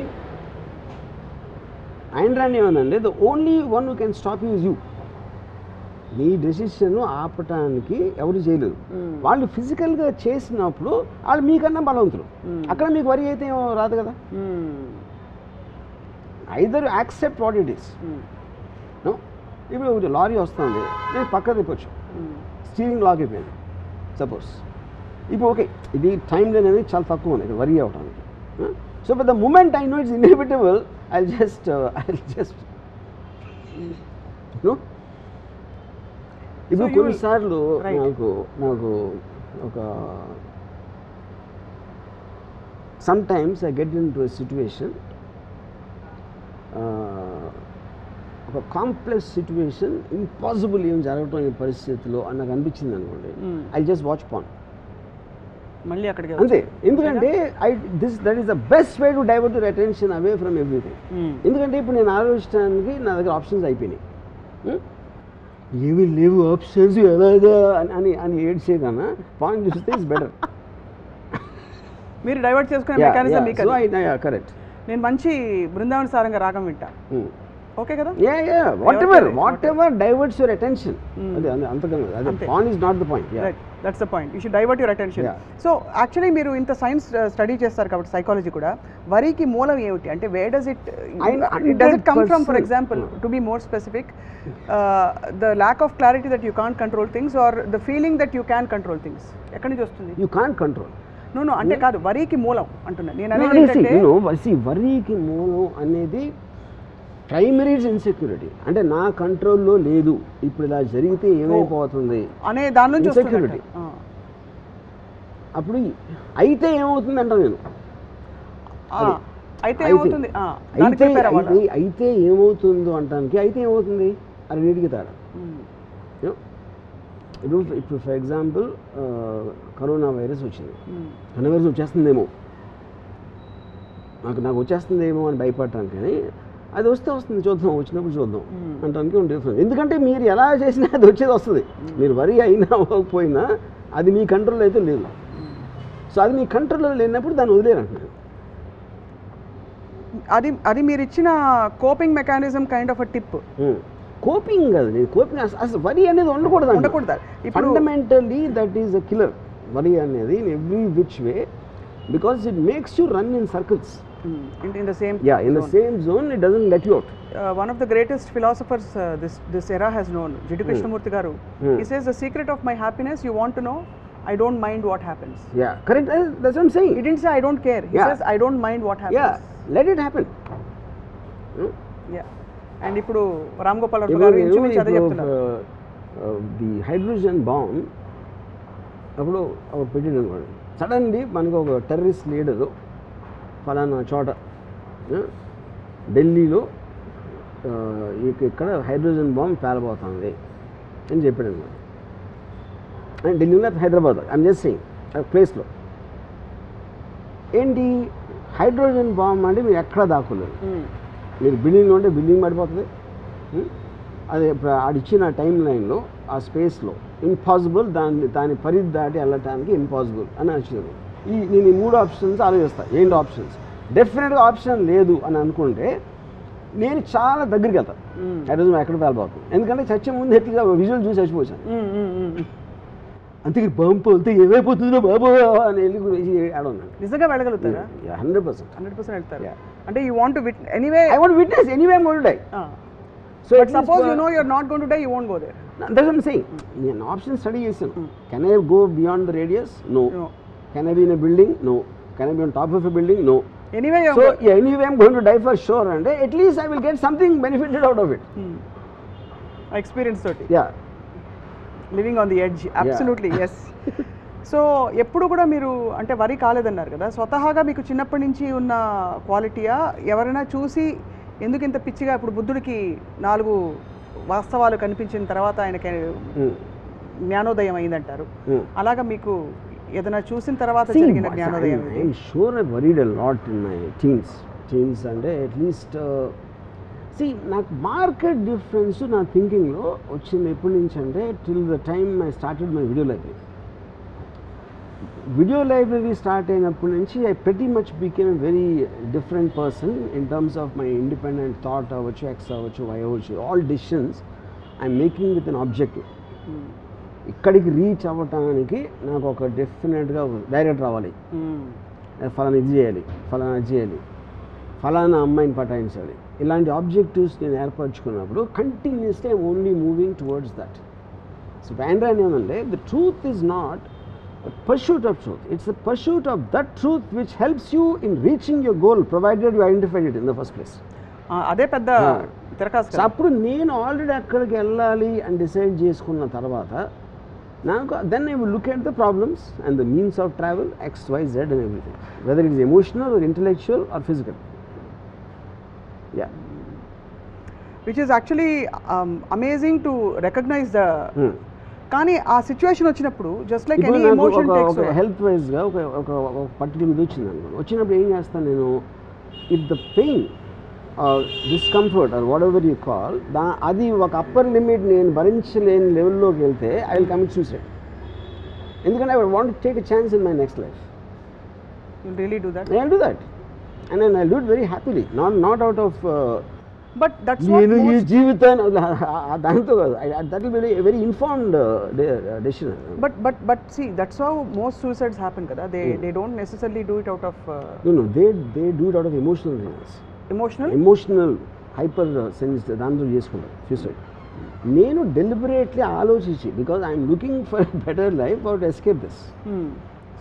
ఆయన రాని ఏమనండి, the only one who can stop you is you. మీ డెసిషన్ ఆపటానికి ఎవరు చేయలేదు. వాళ్ళు ఫిజికల్గా చేసినప్పుడు వాళ్ళు మీకన్నా బలవంతులు, అక్కడ మీకు వరి అయితే ఏమో రాదు కదా. Either accept what it is. ఇప్పుడు లారీ వస్తుంది, నేను పక్క తిప్పొచ్చు, స్టీరింగ్ లాక్ అయిపోయింది సపోజ్. ఇప్పుడు ఓకే, ఇది టైం లైన్ అనేది చాలా తక్కువ ఉంది వరి అవడానికి. So but the moment I know it's inevitable, I just know. ఇప్పుడు కొన్నిసార్లు నాకు ఒక sometimes I get into a situation, ఒక కాంప్లెక్స్ సిచ్యువేషన్, ఇంపాసిబుల్ ఏం జరగటం ఈ పరిస్థితిలో అని నాకు అనిపించింది అనుకోండి, ఐ జస్ట్ వాచ్ పాన్ మళ్ళీ అక్కడికి అంతే. ఎందుకంటే that is the best way to divert your attention away from everything. ఎందుకంటే ఇప్పుడు నేను ఆలోచించడానికి నా దగ్గర ఆప్షన్స్ అయిపోయినాయి, ఏమీ లేవు ఆప్షన్స్ ఎలాగా అని ఏడ్చే కన్నా పాయింట్ చూస్తే ఇట్స్ బెటర్. మీరు డైవర్ట్ చేసుకునే మెకానిజం మీకు. కరెక్ట్. నేను మంచి బృందావన సారంగా రాగం వింటా, ఓకే కదా? What ever diverts your attention. అది అంతకన్నా point is not the point. That's the point, you should divert your attention. So actually మీరు ఇంత సైన్స్ స్టడీ చేస్తారు కాబట్టి సైకాలజీ కూడా, వరికి మూలం ఏమిటి అంటే where does it come from? For example, to be more specific, the lack of clarity that you can't control things or the feeling that you can control things, ఎక్కడి నుంచి వస్తుంది? You can't control. నో అంటే కాదు, వరికి మూలం అంటున్నా నేను. వరికి మూలం అనేది ప్రైమరీ ఇన్సెక్యూరిటీ, అంటే నా కంట్రోల్లో లేదు, ఇప్పుడు ఇలా జరిగితే ఏమైపోతుంది అనే దాని నుంచి ఇన్సెక్యూరిటీ. అప్పుడు అయితే ఏమవుతుంది అంటాను నేను, అయితే ఏమవుతుంది అయితే ఏమవుతుందో అంటానికి అయితే ఏమవుతుంది అది నీటికి తేడా. ఇప్పుడు ఫర్ ఎగ్జాంపుల్ కరోనా వైరస్ వచ్చింది, కరోనా వైరస్ వచ్చేస్తుందేమో, నాకు వచ్చేస్తుందేమో అని భయపడటాను, కానీ అది వస్తే వస్తుంది, చూద్దాం, వచ్చినప్పుడు చూద్దాం అంటానికి ఉంది డిఫరెన్స్. ఎందుకంటే మీరు ఎలా చేసినా అది వచ్చేది వస్తుంది, మీరు వరి అయినా అవ్వకపోయినా అది మీ కంట్రోల్లో అయితే లేదు. సో అది మీ కంట్రోల్లో లేనప్పుడు దాన్ని వదిలేరు అంటున్నాను. అది మీరు ఇచ్చిన coping mechanism kind of a tip. Coping కాదు, కోపింగ్ అసలు వరి అనేది ఉండకూడదు. Fundamentally that is a killer, వరి అనేది in every which way, because it makes you run in circles. In the same same zone, it doesn't let you out. One of the greatest philosophers this era has known, Jiddu Krishnamurti garu, he says the secret of my happiness, you want to know, I don't mind what happens. Yeah, correct. That's what I'm saying. He didn't say I don't care, he says I don't mind what happens. Yeah, let it happen. Yeah. And ఇప్పుడు రామ్ గోపాల్ వర్మ గారు ఇంచుమించు అదే చెప్తున్నారు. The hydrogen bomb అప్పుడు పెట్టింది అనుకోండి, suddenly మనకు ఒక టెర్రరిస్ట్ లీడరు ఫలానా చోట ఢిల్లీలో ఇక్కడ హైడ్రోజన్ బాంబ్ పేలబోతుంది అని చెప్పాడు అనమాట. అండ్ ఢిల్లీలో హైదరాబాద్ ఐమ్ జస్ట్ సేయింగ్ ప్లేస్లో ఏంటి హైడ్రోజన్ బాంబ్ అంటే మీరు ఎక్కడ దాక్కున్నారు, మీరు బిల్డింగ్లో ఉంటే బిల్డింగ్ పడిపోతుంది, అది ఆడిచ్చిన టైం లైన్లో ఆ స్పేస్లో ఇంపాసిబుల్, దాని పరిధి దాటి వెళ్ళటానికి ఇంపాసిబుల్ అని వచ్చింది. నేను ఈ 3 ఆప్షన్స్ ఆలోచిస్తాను, ఏంటి ఆప్షన్స్. డెఫినెట్గా ఆప్షన్ లేదు అని అనుకుంటే నేను చాలా దగ్గరికి వెళ్తాను, హైడ్రోజన్ ఎక్కడ వెళ్ళబోతుంది, ఎందుకంటే చచ్చే ముందు ఎట్లా విజువల్ చూసి చచ్చిపోయాను, అంతే బాంబు వెళ్తే ఏమైపోతుందో బాబు అని వెళ్ళి ఆడన్నాను. నిజంగా వెళ్ళగలుగుతారా? 100% వెళ్తారు. అంటే you want to anyway, I want witness anyway I'm going to die. So but suppose you know you're not going to die, you won't go there. That's what I'm saying. నేను option study చేశాను. Can I go beyond the radius? No. Can I be in a building? No. Can I be on top of a building? No. Anyway, anyway I'm going to die for sure, and at least I will get something benefited out of it. Experience toti. Yeah. Living on the edge. Absolutely. Yes. So ఎప్పుడు కూడా మీరు అంటే వరి కాలేదన్నారు కదా, స్వతహాగా మీకు చిన్నప్పటి నుంచి ఉన్న క్వాలిటీయా, ఎవరైనా చూసి ఎందుకు ఇంత పిచ్చిగా, ఇప్పుడు బుద్ధుడికి 4 వాస్తవాలు కనిపించిన తర్వాత ఆయనకి జ్ఞానోదయం అయిందంటారు, అలాగా మీకు ఏదైనా చూసిన తర్వాత జరిగిన జ్ఞానోదయం? I'm sure I worried a lot in my teens అంటే అట్లీస్ట్ నాకు మార్కెట్ డిఫరెన్స్ నా థింకింగ్లో వచ్చింది ఎప్పటి నుంచి అంటే till the time I started my video library start అయినప్పటి నుంచి I pretty much became a very different person in terms of my independent thought అవ్వచ్చు, X అవ్వచ్చు, Y అవ్వచ్చు, all decisions I'm making with an objective. ఇక్కడికి reach అవ్వటానికి నాకు ఒక డెఫినెట్గా డైరెక్ట్ రావాలి, ఫలానా ఇది చేయాలి, ఫలానా అది చేయాలి, ఫలానా అమ్మాయిని పటాయించాలి, ఇలాంటి ఆబ్జెక్టివ్స్ నేను ఏర్పరచుకున్నప్పుడు continuously I'm only moving towards that. So బ్యాండ్రాన్ ఏమంటే the truth is not a pursuit of truth, it's a pursuit of that truth which helps you in reaching your goal provided you identified it in the first place. అదే పెద్ద తిరకాసు. అప్పుడు నేను already అక్కడికి వెళ్ళాలి అని decide చేసుకున్న తర్వాత నాకు then I will look at the problems and the means of travel XYZ and everything, whether it is emotional or intellectual or physical. Yeah, which is actually amazing to recognize the కానీ ఆ situation వచ్చినప్పుడు just like any emotion takes over, health వైజ్గా ఒక particular ఇది వచ్చింది అనుకోండి, వచ్చినప్పుడు ఏం చేస్తాను నేను, if the pain or discomfort or whatever you call అది ఒక అప్పర్ లిమిట్ నేను భరించలేని లెవెల్లోకి వెళ్తే ఐ విల్ కమిట్ సూసైడ్, ఎందుకంటే I want to take a chance in my next life. You really do that? I will do that and I will do it very happily, not out of but that's నేను ఈ జీవితాన్ని దాంతో కాదు, that will be a very informed decision. But see that's how most suicides happen కదా, they don't necessarily do it out of no they do it out of emotional hyper sense, దాంతో చేసుకుంటారు suicide. నేను deliberately ఆలోచించి, because I'm looking for better life out escape this.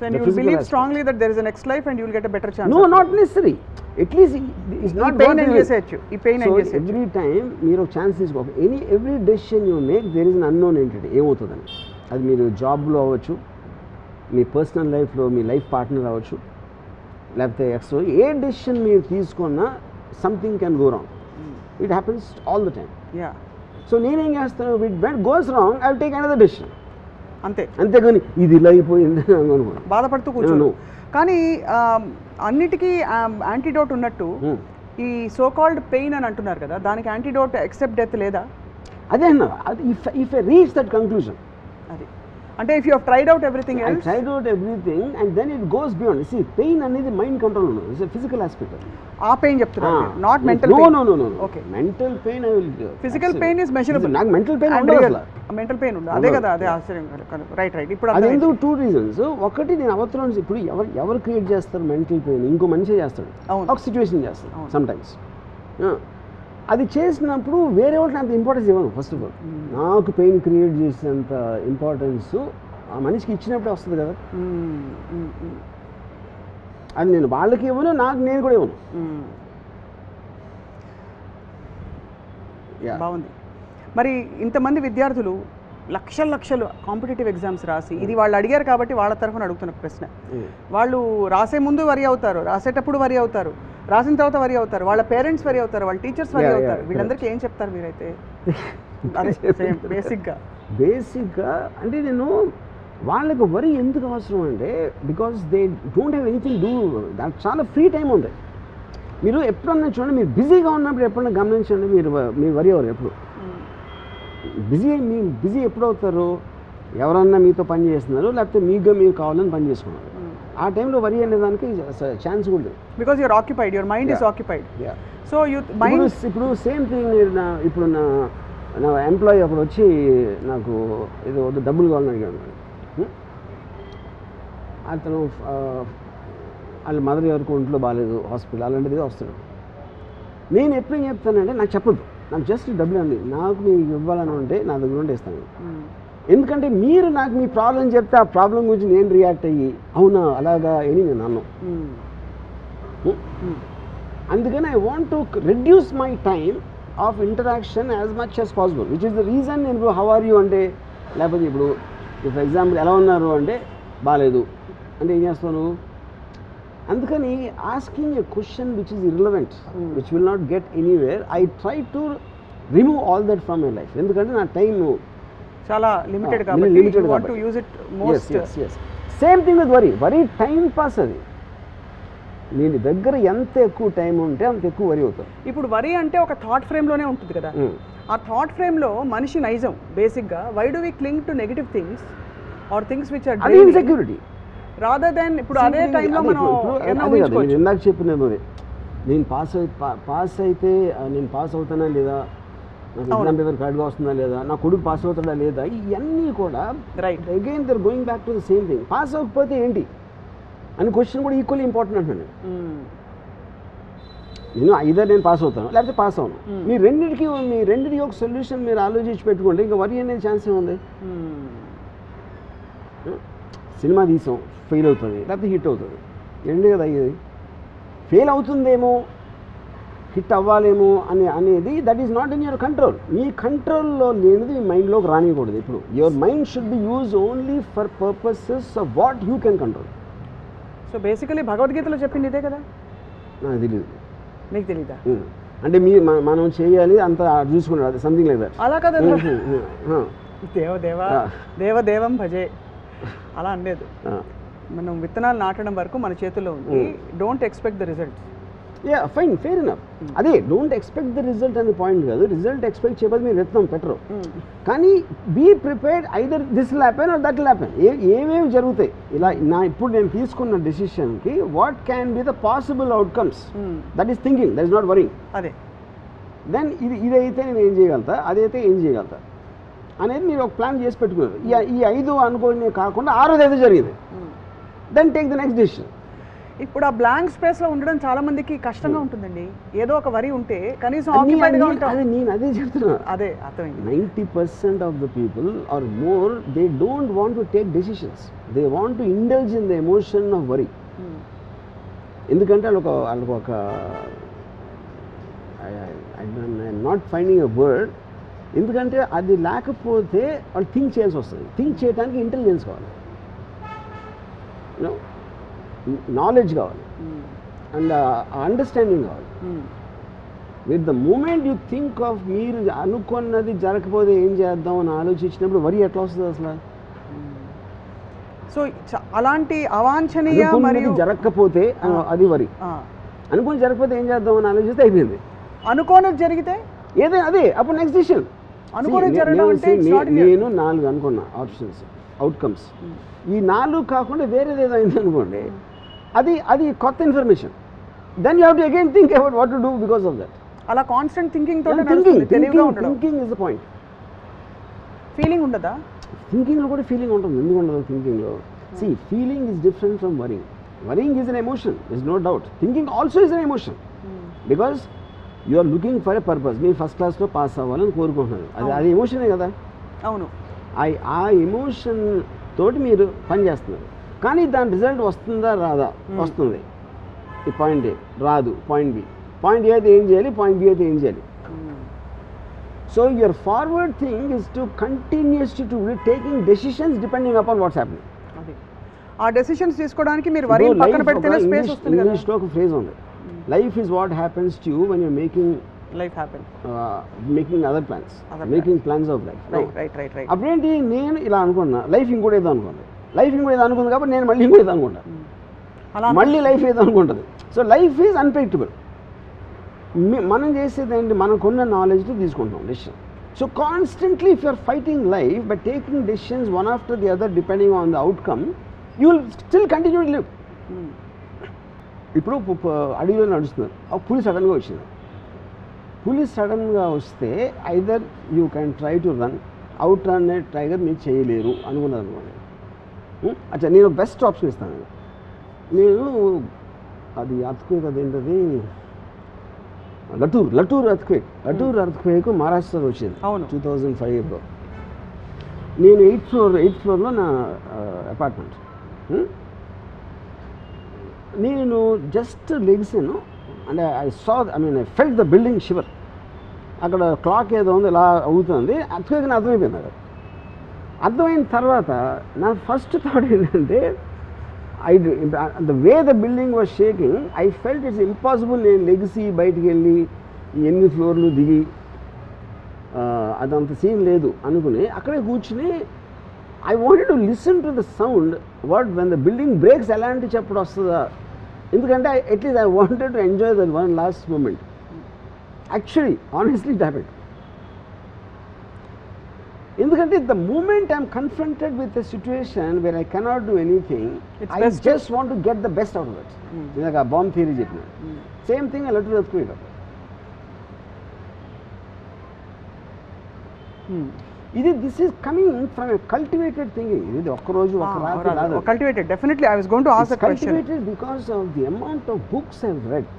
So and you will believe strongly that there is a next life and you will get a better chance. No, not necessary. At least it's not pain and చేసేయచ్చు ఈ pain and చేసేయచ్చు. Every time మీరు chance తీసుకో, every decision you make there is an unknown entity. ఏమవుతుందని, అది మీరు జాబ్లో అవ్వచ్చు, మీ పర్సనల్ లైఫ్లో మీ లైఫ్ పార్ట్నర్ అవ్వచ్చు, లేకపోతే ఎక్స్, ఏ డెసిషన్ మీరు తీసుకున్నా something can go wrong. It happens all the time. Yeah. So నేనేం చేస్తాను, when goes wrong I will take another decision. అంతేగాని ఇది ఇలా అయిపోయింది అనుకున్నాను బాధపడుతూ కూర్చోను. కానీ అన్నిటికీ యాంటీడోట్ ఉన్నట్టు ఈ సో కాల్డ్ పెయిన్ అని అంటున్నారు కదా, దానికి యాంటీడోట్ ఎక్సెప్ట్ డెత్ లేదా? అదే అన్న, if I reach that conclusion, అది అంటే if you have tried out everything else, tried out everything and then it goes beyond. See pain అనేది మైండ్ కంట్రోల్ ఉండదు, ఇట్స్ ఫిజికల్ ఆస్పెక్ట్. ఆ పెయిన్ చెప్తున్నారు, not mental pain. No no no. Okay, mental pain I will, physical pain is measurable. నాకు mental pain ఉండదు అసలు. Mental pain ఉండదు, అదే కదా, అదే ఆశ్చర్యం. Right right. ఇప్పుడు అది ఎందుకు, 2 reasons. ఒకటి, నేను అవసరం, ఇప్పుడు ఎవరు క్రియేట్ చేస్తారు మెంటల్ పెయిన్? ఇంకో మనిషి చేస్తాడు, ఒక సిచ్యువేషన్ చేస్తాడు సమ్ టైమ్స్. అది చేసినప్పుడు వేరే వాళ్ళకి అంత ఇంపార్టెన్స్ ఇవ్వను. ఫస్ట్ ఆఫ్ ఆల్ నాకు పెయిన్ క్రియేట్ చేసేంత ఇంపార్టెన్స్ ఆ మనిషికి ఇచ్చినప్పుడే వస్తుంది కదా. అది నేను వాళ్ళకి ఇవ్వను, నేను కూడా ఇవ్వను. బాగుంది. మరి ఇంతమంది విద్యార్థులు లక్షలు కాంపిటేటివ్ ఎగ్జామ్స్ రాసి, ఇది వాళ్ళు అడిగారు కాబట్టి వాళ్ళ తరఫున అడుగుతున్న ప్రశ్న, వాళ్ళు రాసే ముందు వరి అవుతారు, రాసేటప్పుడు వరి అవుతారు, రాసిన తర్వాత వరి అవుతారు, వాళ్ళ పేరెంట్స్ వరి అవుతారు, వాళ్ళ టీచర్స్ వరి అవుతారు. వీళ్ళందరికీ ఏం చెప్తారు మీరైతే? బేసిక్గా అంటే నేను వాళ్ళకి వరి ఎందుకు అవసరం అంటే, because they don't have anything do, దానికి చాలా ఫ్రీ టైం ఉంది. మీరు ఎప్పుడన్నా చూడండి, మీరు బిజీగా ఉన్నప్పుడు ఎప్పుడన్నా గమనించండి, మీరు వరి అవ్వరు ఎప్పుడు. బిజీ ఎప్పుడు అవుతారు? ఎవరన్నా మీతో పని చేస్తున్నారు, లేకపోతే మీరు కావాలని పని చేసుకున్నారు. ఆ టైంలో వరి అనేదానికి ఛాన్స్ కూడా లేదు, because you're occupied, your mind is occupied. So ఇప్పుడు సేమ్ థింగ్, ఇప్పుడు నా ఎంప్లాయీ అప్పుడు వచ్చి నాకు ఏదో డబ్బులు కావాలని అడిగాను. అతను వాళ్ళ మదర్ ఎవరికి ఒంట్లో బాగాలేదు, హాస్పిటల్ అలాంటిది వస్తాడు. నేను ఎప్పుడేం చెప్తానంటే, నాకు చెప్పద్దు, నాకు జస్ట్ డబ్బులు అంది, నాకు మీకు ఇవ్వాలని ఉంటే నా దగ్గర ఉంటే ఇస్తాను. ఎందుకంటే మీరు నాకు మీ ప్రాబ్లం చెప్తే ఆ ప్రాబ్లం గురించి నేను రియాక్ట్ అయ్యి అవునా అలాగా అని నేను అన్నాను. అందుకని I want to reduce my time of interaction as much as possible, which is the reason. నేను ఇప్పుడు హౌ ఆర్ యూ అంటే, లేకపోతే ఇప్పుడు ఫర్ ఎగ్జాంపుల్ ఎలా ఉన్నారు అంటే బాగాలేదు అంటే ఏం చేస్తాను? అందుకని asking a question which is irrelevant, which will not get anywhere, I try to remove all that from my life. ఎందుకంటే నా టైం చాలా లిమిటెడ్ కాబట్టి you want to use it most. Same thing with worry time pass. అది నేను దగ్గర ఎంత ఎక్కువ time ఉంటే అంత ఎక్కువ వరి అవుతాను. ఇప్పుడు వరి అంటే ఒక థాట్ ఫ్రేమ్లోనే ఉంటుంది కదా, ఆ థాట్ ఫ్రేమ్లో మనిషి నైజం బేసిక్గా why do we cling to negative things or things which are insecurity rather than. ఇప్పుడు అదే టైంలో మనం ఇందాక చెప్పినది, నేను పాస్ అయితే నేను పాస్ అవుతానా లేదా, నాకు ఎగ్జామ్ పేపర్ కరెక్ట్గా వస్తుందా లేదా, నా కొడుకు పాస్ అవుతాడా లేదా, ఇవన్నీ కూడా right again they're going back to the same thing. Pass అవ్వకపోతే ఏంటి అని క్వశ్చన్ కూడా ఈక్వల్లీ ఇంపార్టెంట్ అంటున్నాను. నేను ఐదర్ నేను పాస్ అవుతాను లేకపోతే పాస్ అవును. మీ రెండింటికి ఒక సొల్యూషన్ మీరు ఆలోచించి పెట్టుకోండి, ఇంకా వరి అనేది ఛాన్స్ ఏముంది. సినిమా తీసాం, ఫెయిల్ అవుతుంది లేకపోతే హిట్ అవుతుంది, ఎండ్ కదా అయ్యేది. ఫెయిల్ అవుతుందేమో, హిట్ అవ్వాలేమో అనేది that is not in your control. మీ కంట్రోల్లో లేనిది మీ మైండ్లోకి రానియకూడదు. ఇప్పుడు your mind should be use only for purposes of what you can control. So basically భగవద్గీతలో చెప్పింది ఇదే కదా. నాకు తెలియదు. మీకు తెలీదా? అంటే మనం చేయాలి అంత చూసుకున్నాడు, అది సంథింగ్ లైక్ దట్. అలా కదా, దేవదేవం భజే అలా అనలేదు. మనం విత్తనాలు నాటడం వరకు మన చేతుల్లో ఉంది. Don't expect the result. Fine, fair enough. అదే డోంట్ ఎక్స్పెక్ట్ ద రిజల్ట్ అనే పాయింట్ కాదు. రిజల్ట్ ఎక్స్పెక్ట్ చేయబోదు మీరు విత్తనం పెట్టరు, కానీ be prepared either this will happen or that will happen. ఏమేమి జరుగుతాయి ఇలా ఇప్పుడు నేను తీసుకున్న డెసిషన్కి what can be the possible outcomes, that is thinking, that is not worrying. అదే దెన్ ఇదైతే నేను ఏం చేయగలుగుతా, అదైతే ఏం చేయగలుగుతా అనేది మీరు ఒక ప్లాన్ చేసి పెట్టుకున్నారు. ఈ 5 అనుకోని కాకుండా 6ది ఏదో జరిగింది, then take the next decision. ఇప్పుడు ఆ బ్లాంక్ స్పేస్ లో ఉండడం చాలా మందికి కష్టంగా ఉంటుందండి. ఏదో ఒక వరి ఉంటే కనీసం ఆక్యుపైడ్ గా ఉంటాం. నేను అదే చెప్తున్నా. అదే అర్థమైంది. 90% of the people are more they don't want to take decisions, they want to indulge in the emotion of worry. ఎందుకంటే వాళ్ళకు ఒక I'm not finding a word, ఎందుకంటే అది లేకపోతే వాళ్ళు థింక్ చేయాల్సి వస్తుంది. థింక్ చేయడానికి ఇంటెలిజెన్స్ కావాలి, నాలెడ్జ్ కావాలి, అండ్ అండర్స్టాండింగ్ కావాలి. With the moment you think of మీరు అనుకున్నది జరగకపోతే ఏం చేద్దాం అని ఆలోచించినప్పుడు వరి ఎట్లా వస్తుంది అసలు? సో అలాంటి అవాంఛనీయ మరియు జరగకపోతే అది వరి, అనుకుని జరగకపోతే ఏం చేద్దాం అని ఆలోచిస్తే అయిపోయింది. అనుకోని జరిగితే ఏదే అదే అప్పుడు నెక్స్ట్ డిసిషన్. అనుకోని జరగడం అంటే నేను 4 అనుకున్నా ఆప్షన్స్, అవుట్కమ్స్. ఈ 4 కాకుండా వేరేది ఏదో అయింది అనుకోండి, అది కొత్త information. Then you have to again think about what to do because of that. అలా కాన్స్టెంట్ థింకింగ్ తో thinking is the point. Feeling ఉండదా? థింకింగ్లో కూడా ఫీలింగ్ ఉంటుంది. ఎందుకు ఉండదు థింకింగ్లో? See, feeling is different from worrying. Worrying is an emotion, is no doubt. Thinking also is an emotion, because you are looking for a purpose. మీరు first క్లాస్లో pass అవ్వాలని కోరుకుంటున్నారు, అది ఎమోషనే కదా. అవును. ఆ ఎమోషన్ తోటి మీరు పని చేస్తున్నారు, కానీ దాని రిజల్ట్ వస్తుందా రాదా? వస్తుంది. ఈ పాయింట్ ఏ రాదు, పాయింట్ బి. పాయింట్ ఏ అయితే ఏం చేయాలి, పాయింట్ బి అయితే ఏం చేయాలి. So your forward thing is to continuously to be taking decisions depending upon what's happening. ఆ డెసిషన్స్ తీసుకోవడానికి మీరు వరి పక్కన పెడితేనే స్పేస్ వస్తుంది కదా. ఇంగ్లీష్లో ఒక ఫ్రేజ్ ఉంది, life is what happens to you when you're making life happen, making other plans, making plans of life. Right. అప్పుడేంటి, నేను ఇలా అనుకున్నా, లైఫ్ ఇంకోటి ఏదో అనుకుంది, లైఫ్ ఇంకోటి ఏదో అనుకుంది కాబట్టి నేను మళ్ళీ ఇంకోటి ఏదో అనుకుంటా, మళ్ళీ లైఫ్ ఏదో అనుకుంటుంది. So life is unpredictable. మనం చేసేది ఏంటి, మనకున్న నాలెడ్జ్తో తీసుకుంటాం decision. So constantly if you're fighting life by taking decisions one after the other depending on the outcome, you will still continue to live. ఇప్పుడు అడవిలో నడుస్తున్నారు, ఆ పులి సడన్గా వచ్చింది. పులి సడన్గా వస్తే either you can try to run, out run tiger మీరు చేయలేరు అనుకున్నారు అనుకోండి. అచ్చా, నేను బెస్ట్ ఆప్షన్ ఇస్తాను. నేను అది అర్త్క్వేక్, అదేంటది లటూర్ అర్త్క్వేక్ మహారాష్ట్రలో వచ్చింది 2005లో. నేను 8th ఫ్లోర్లో నా అపార్ట్మెంట్. నేను జస్ట్ లెగ్సాను, అంటే I felt the building shiver. అక్కడ క్లాక్ ఏదో ఉంది, ఇలా అవుతుంది. అర్త్క్వేక్ అని అర్థమైపోయింది. అది అర్థమైన తర్వాత నా ఫస్ట్ థాట్ ఏంటంటే, the way the building was shaking, I felt it's impossible నేను లెగిసి బయటికి వెళ్ళి ఎన్ని ఫ్లోర్లు దిగి అదంత సీన్ లేదు అనుకుని అక్కడే కూర్చుని I wanted to listen to the sound when the building breaks ఎలాంటి చెప్పుడు వస్తుందా. ఎందుకంటే at least I wanted to enjoy that one last moment. Actually honestly it happened. ఎందుకంటే the moment I'm confronted with a situation where I cannot do anything, I just want to get the best out of it. ఇందాక bomb theory చెప్పిన same thing I let to earthquake. This is coming from a cultivated thinking. ఇది ఒక్కరోజు ఒక రాత్రి రాదు. Cultivated, definitely I was going to ask a question. Cultivated because of the amount of books I have read.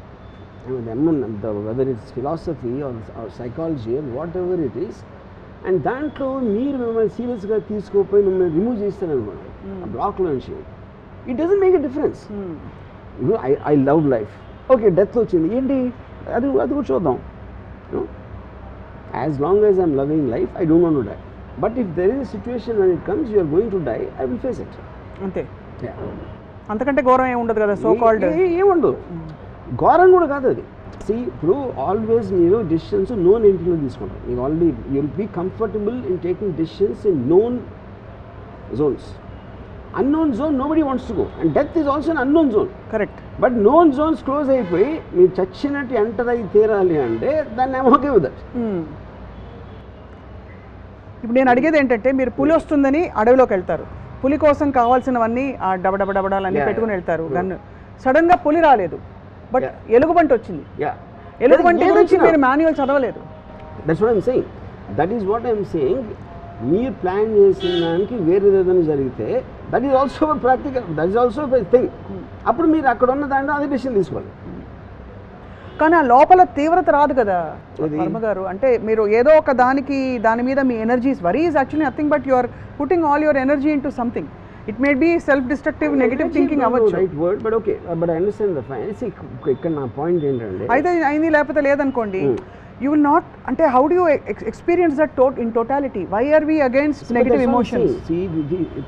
Whether it's philosophy or psychology or whatever it is. And దాంట్లో మీరు మిమ్మల్ని సీరియస్గా తీసుకోపోయి మిమ్మల్ని రిమూవ్ చేస్తారనుకోండి ఆ బ్లాక్లో నుంచి, it doesn't make a difference. ఇప్పుడు I love life, okay death వచ్చింది ఏంటి, అది కూడా చూద్దాం. As long as I'm loving life I don't want to die. But if there is a situation when it comes you are going to die, I will face it. అంతే, అంతకంటే ఘోరం ఏమి ఉండదు కదా. సో కాల్డ్ ఏముండదు, ఘోరం కూడా కాదు అది. See, ఇప్పుడు ఆల్వేస్ మీరు డెసిషన్స్ నోన్ ఎంటిటీలో తీసుకుంటారు. మీకు already you will be comfortable in taking decisions in known zones. Unknown zone nobody wants to go, and death is also an unknown zone. Correct. But known zones close అయిపోయి మీరు చచ్చినట్టు enter అయి తీరాలి అంటే దాన్ని ఐమ్ ఓకే విత్ దట్. ఇప్పుడు నేను అడిగేది ఏంటంటే, మీరు పులి వస్తుందని అడవిలోకి వెళ్తారు, పులి కోసం కావాల్సినవన్నీ ఆ డబడబడబడాలన్నీ పెట్టుకుని వెళ్తారు, గన్ను. సడన్గా పులి రాలేదు, బట్ ఎలుగుబంటి వచ్చింది. ఎలుగుబంటి గురించి మీరు మాన్యువల్ చదవలేదు. That's what I'm saying. That is what I'm saying. మీరు ప్లాన్ చేసిన దానికి వేరేది ఏదైనా జరిగితే that is also practical, that is also thing. అప్పుడు మీరు అక్కడ ఉన్న దాంట్లో అదే డెసిషన్ తీసుకోవాలి. కానీ ఆ లోపల తీవ్రత రాదు కదా వర్మ గారు, అంటే మీరు ఏదో ఒక దాని మీద మీ energies, worry is actually nothing but you are putting all your energy into something. It may be self destructive negative thinking అవ్వచ్చు, right word, but okay, but I understand the fines. ఇక్కడ నా పాయింట్ ఏంటంటే అయితే అయింది లేకపోతే లేదనుకోండి, you will not, ante how do you experience that in totality? Why are we against negative emotions? See,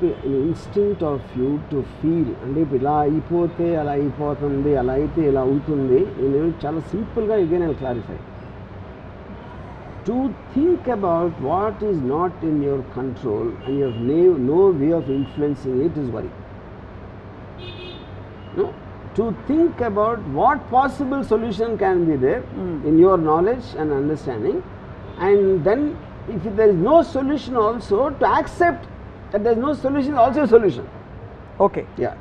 the instinct of you to feel, అంటే ఇలా అయిపోతే అలా అయిపోతుంది, అలా అయితే ఇలా ఉంటుంది. నేను చాలా సింపుల్గా again I'll clarify. To think about what is not in your control and you have no way of influencing it is worry. No? To think about what possible solution can be there in your knowledge and understanding, and then if there is no solution also, to accept that there is no solution is also a solution. Okay. Yeah.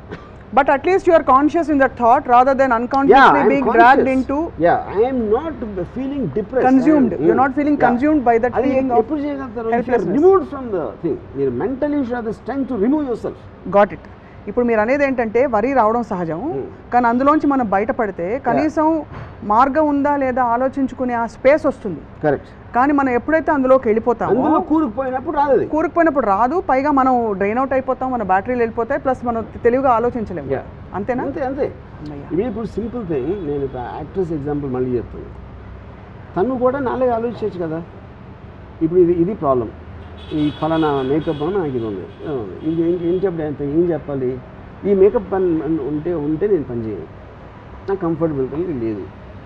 But at least you are conscious in that thought rather than unconsciously being dragged into. Yeah, I am not feeling depressed. Consumed. You're not feeling consumed by that feeling of helplessness. Removed from the thing. You mentally you should have the strength to remove yourself. Got it. ఇప్పుడు మీరు అనేది ఏంటంటే వరి రావడం సహజం, కానీ అందులోంచి మనం బయటపడితే కనీసం మార్గం ఉందా లేదా ఆలోచించుకునే ఆ స్పేస్ వస్తుంది. కరెక్ట్. కానీ మనం ఎప్పుడైతే అందులోకి వెళ్ళిపోతామో కూరుకుపోయినప్పుడు రాదు, పైగా మనం డ్రైన్ అవుట్ అయిపోతాం, మన బ్యాటరీలు వెళ్ళిపోతాయి, ప్లస్ మనం తెలివిగా ఆలోచించలేము. అంతేనా? అంతే. ఇప్పుడు సింపుల్ థింగ్, నేను యాక్ట్రెస్ ఎగ్జాంపుల్ మళ్ళీ చెప్తాను. తను కూడా నాలుగు ఆలోచించవచ్చు కదా. ఇప్పుడు ఇది ప్రాబ్లం, ఈ ఫలానా మేకప్ అని నాకు ఇది ఉంది, ఇది ఏం చెప్పాలి, ఈ మేకప్ పని ఉంటే నేను పని చేయను, నాకు కంఫర్టబుల్ లేదు,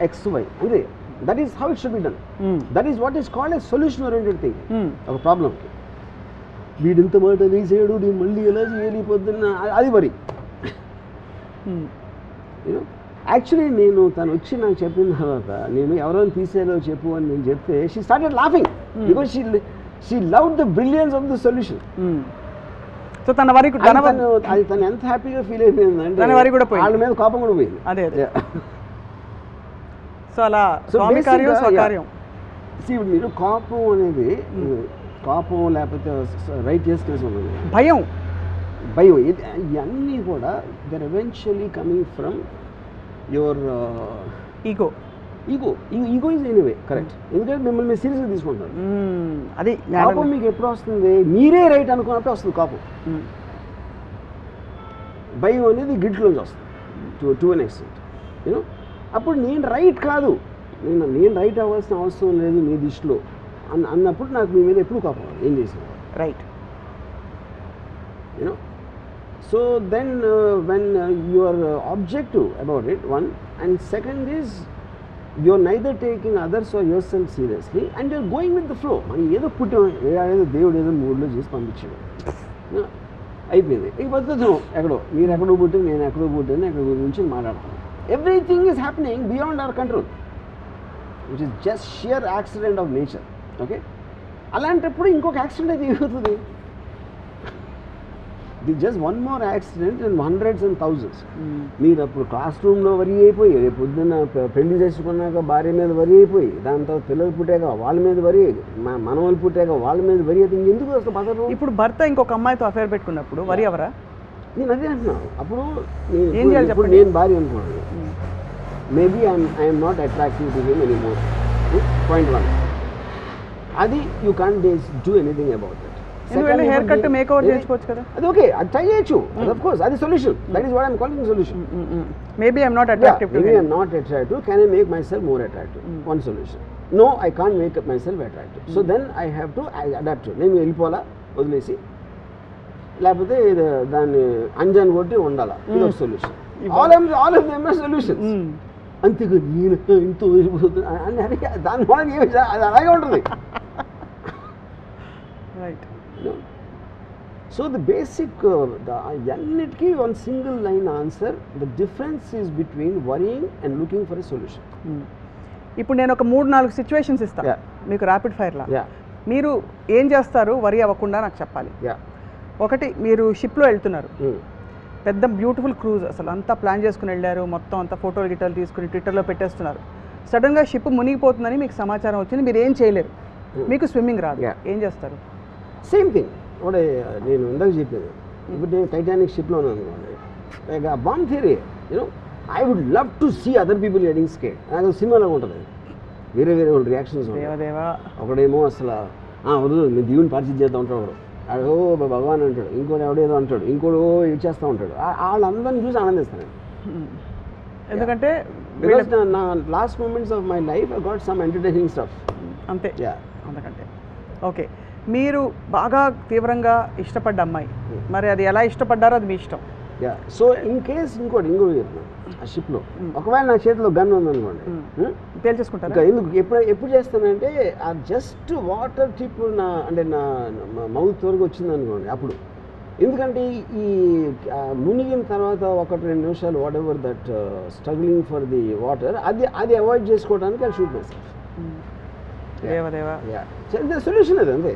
XY అంతే. That is how it should be done. That is what is called a solution oriented thing. ఒక ప్రాబ్లంకి వీడింత మాట వేసాడు, నేను మళ్ళీ ఎలా చేయాలి పొద్దున్న, అది వరి. యాక్చువల్లీ నేను తను వచ్చి నాకు చెప్పిన తర్వాత, నేను ఎవరైనా తీసేయాలో చెప్పు అని నేను చెప్తే, she started laughing because she loved the brilliance of the solution. So తన వరి అది తను ఎంత హ్యాపీగా ఫీల్ అయిపోయింది అంటే తన వరి కూడా పోయింది, వాళ్ళ మీద కోపం కూడా పోయింది. అదే. సో అలా స్వామి కార్యం స్వకార్యం. ఇప్పుడు మీరు కోపం అనేది కోపం లేకపోతే రైట్ చేసుకునే ఉంటుంది, భయం ఇవన్నీ కూడా there eventually coming from your ego is anyway correct. ఎందుకంటే మిమ్మల్ని మీరు సీరియస్గా తీసుకుంటారు. అది కోపం మీకు ఎప్పుడు వస్తుంది, మీరే రైట్ అనుకున్నప్పుడు వస్తుంది కోపం. భయం అనేది గిట్లోంచి వస్తుంది టు అన్ ఎక్స్టెంట్. యూనో, అప్పుడు నేను రైట్ కాదు, నేను రైట్ అవ్వాల్సిన అవసరం లేదు మీ దృష్టిలో అన్నప్పుడు నాకు మీ మీద ఎప్పుడు కోపం ఏం చేసిన right. You know, so then when you are objective about it, one, and second is you're neither taking others or yourself seriously and you're going with the flow. మనం ఏదో పుట్టాం, ఏదో దేవుడు ఏదో మూడ్లో చేసి పంపించాడు, అయిపోయింది. ఈ పద్ధతి మీరు ఎక్కడో పుట్టి నేను ఎక్కడో పుట్టాను, ఎక్కడ గురించి మాట్లాడతాను. Everything is happening beyond our control, which is just shear accident of nature. Okay, అలాంటప్పుడు ఇంకొక యాక్సిడెంట్ అయితే ఏమవుతుంది? Just one more accident and hundreds and thousands. మీరు అప్పుడు క్లాస్ రూమ్లో వరి అయిపోయి, రేపు పొద్దున్న పెళ్లి చేసుకున్నాక భార్య మీద వరి అయిపోయి, దాని తర్వాత పిల్లలు పుట్టాక వాళ్ళ మీద వరి, మనవలు పుట్టాక వాళ్ళ మీద వరి అయితే ఇంకెందుకు అసలు బతకరు? ఇప్పుడు భర్త ఇంకొక అమ్మాయితో అఫేర్ పెట్టుకున్నప్పుడు వరి ఎవరా? నేను అదే అంటున్నాను. అప్పుడు నేను భార్య అనుకున్నాను, maybe I'm not attractive to him anymore. Point 1, అది you can't do anything about it. Hair cut make over చేసుకోవచ్చు కదా, అది ఓకే, అది ట్రై చేయొచ్చు, ఆఫ్ కోర్స్ అది solution. That is what I'm calling solution. Maybe I'm not attractive, can I make myself more attractive? One solution. No, I can't make myself attractive, so then I have to adapt. నేను వెళ్ళిపోవాలా, వదిలేసి, లేకపోతే దాన్ని అంజన్ కొట్టి ఉండాలా, ఇది ఒక solution. All of them are solutions. అంతేగా నేను ఇంత వెళ్ళిపోతుంది అని అదే దాని వల్ల ఏమి అది అలాగే ఉంటుంది. రైట్. So the basic అన్నిటికీ one single line answer. The difference is between worrying and looking for a solution. ఇప్పుడు నేను ఒక 3-4 సిచ్యువేషన్స్ ఇస్తాను మీకు ర్యాపిడ్ ఫైర్లా. మీరు ఏం చేస్తారు వరి అవ్వకుండా నాకు చెప్పాలి. ఒకటి, మీరు షిప్లో వెళ్తున్నారు, పెద్ద బ్యూటిఫుల్ క్రూజ్, అసలు అంతా ప్లాన్ చేసుకుని వెళ్ళారు, మొత్తం అంతా ఫోటోలు గిటోలు తీసుకుని ట్విట్టర్లో పెట్టేస్తున్నారు. సడన్గా షిప్ మునిగిపోతుందని మీకు సమాచారం వచ్చింది, మీరు ఏం చేయలేరు, మీకు స్విమ్మింగ్ రాదు, ఏం చేస్తారు? సేమ్ థింగ్ కూడా నేను ఇందాక చెప్పేది, ఇప్పుడు నేను టైటానిక్ షిప్లో ఉన్నాను అనుకోండి, లైక్ ఆ bomb theory, you know I would love to see other people getting skate. నాకు సినిమాలో ఉంటుంది వేరే వేరే వాళ్ళ రియాక్షన్స్ ఉంటాయి. ఒకడేమో అసలు వద్దు నేను దేవుని పరిస్థితి చేస్తూ ఉంటాడు, ఒకడు అడో భగవాన్ అంటాడు, ఇంకోటి ఎవడేదో అంటాడు, ఇంకోటి ఇది చేస్తూ ఉంటాడు. వాళ్ళందరినీ చూసి ఆనందిస్తాను. ఎందుకంటే నా last moments of my life I got some entertaining stuff అంతే. అంతకంటే ఓకే. మీరు బాగా తీవ్రంగా ఇష్టపడ్డ అమ్మాయి, మరి అది ఎలా ఇష్టపడ్డారో అది మీ ఇష్టం. సో ఇన్ కేస్ ఇంకోటి చెప్తున్నాను, ఆ షిప్లో ఒకవేళ నా చేతిలో గన్ ఉందనుకోండి, తేల్చేసుకుంటాను. ఇంకా ఎందుకు ఎప్పుడు చేస్తానంటే ఆ జస్ట్ వాటర్ టిప్ నా మౌత్ వరకు వచ్చింది అనుకోండి అప్పుడు. ఎందుకంటే ఈ మునిగిన తర్వాత 1-2 నిమిషాలు what ever that struggling for the water అది అవాయిడ్ చేసుకోవడానికి అది షూట్ మై సెల్ఫ్. సొల్యూషన్ అది అంతే.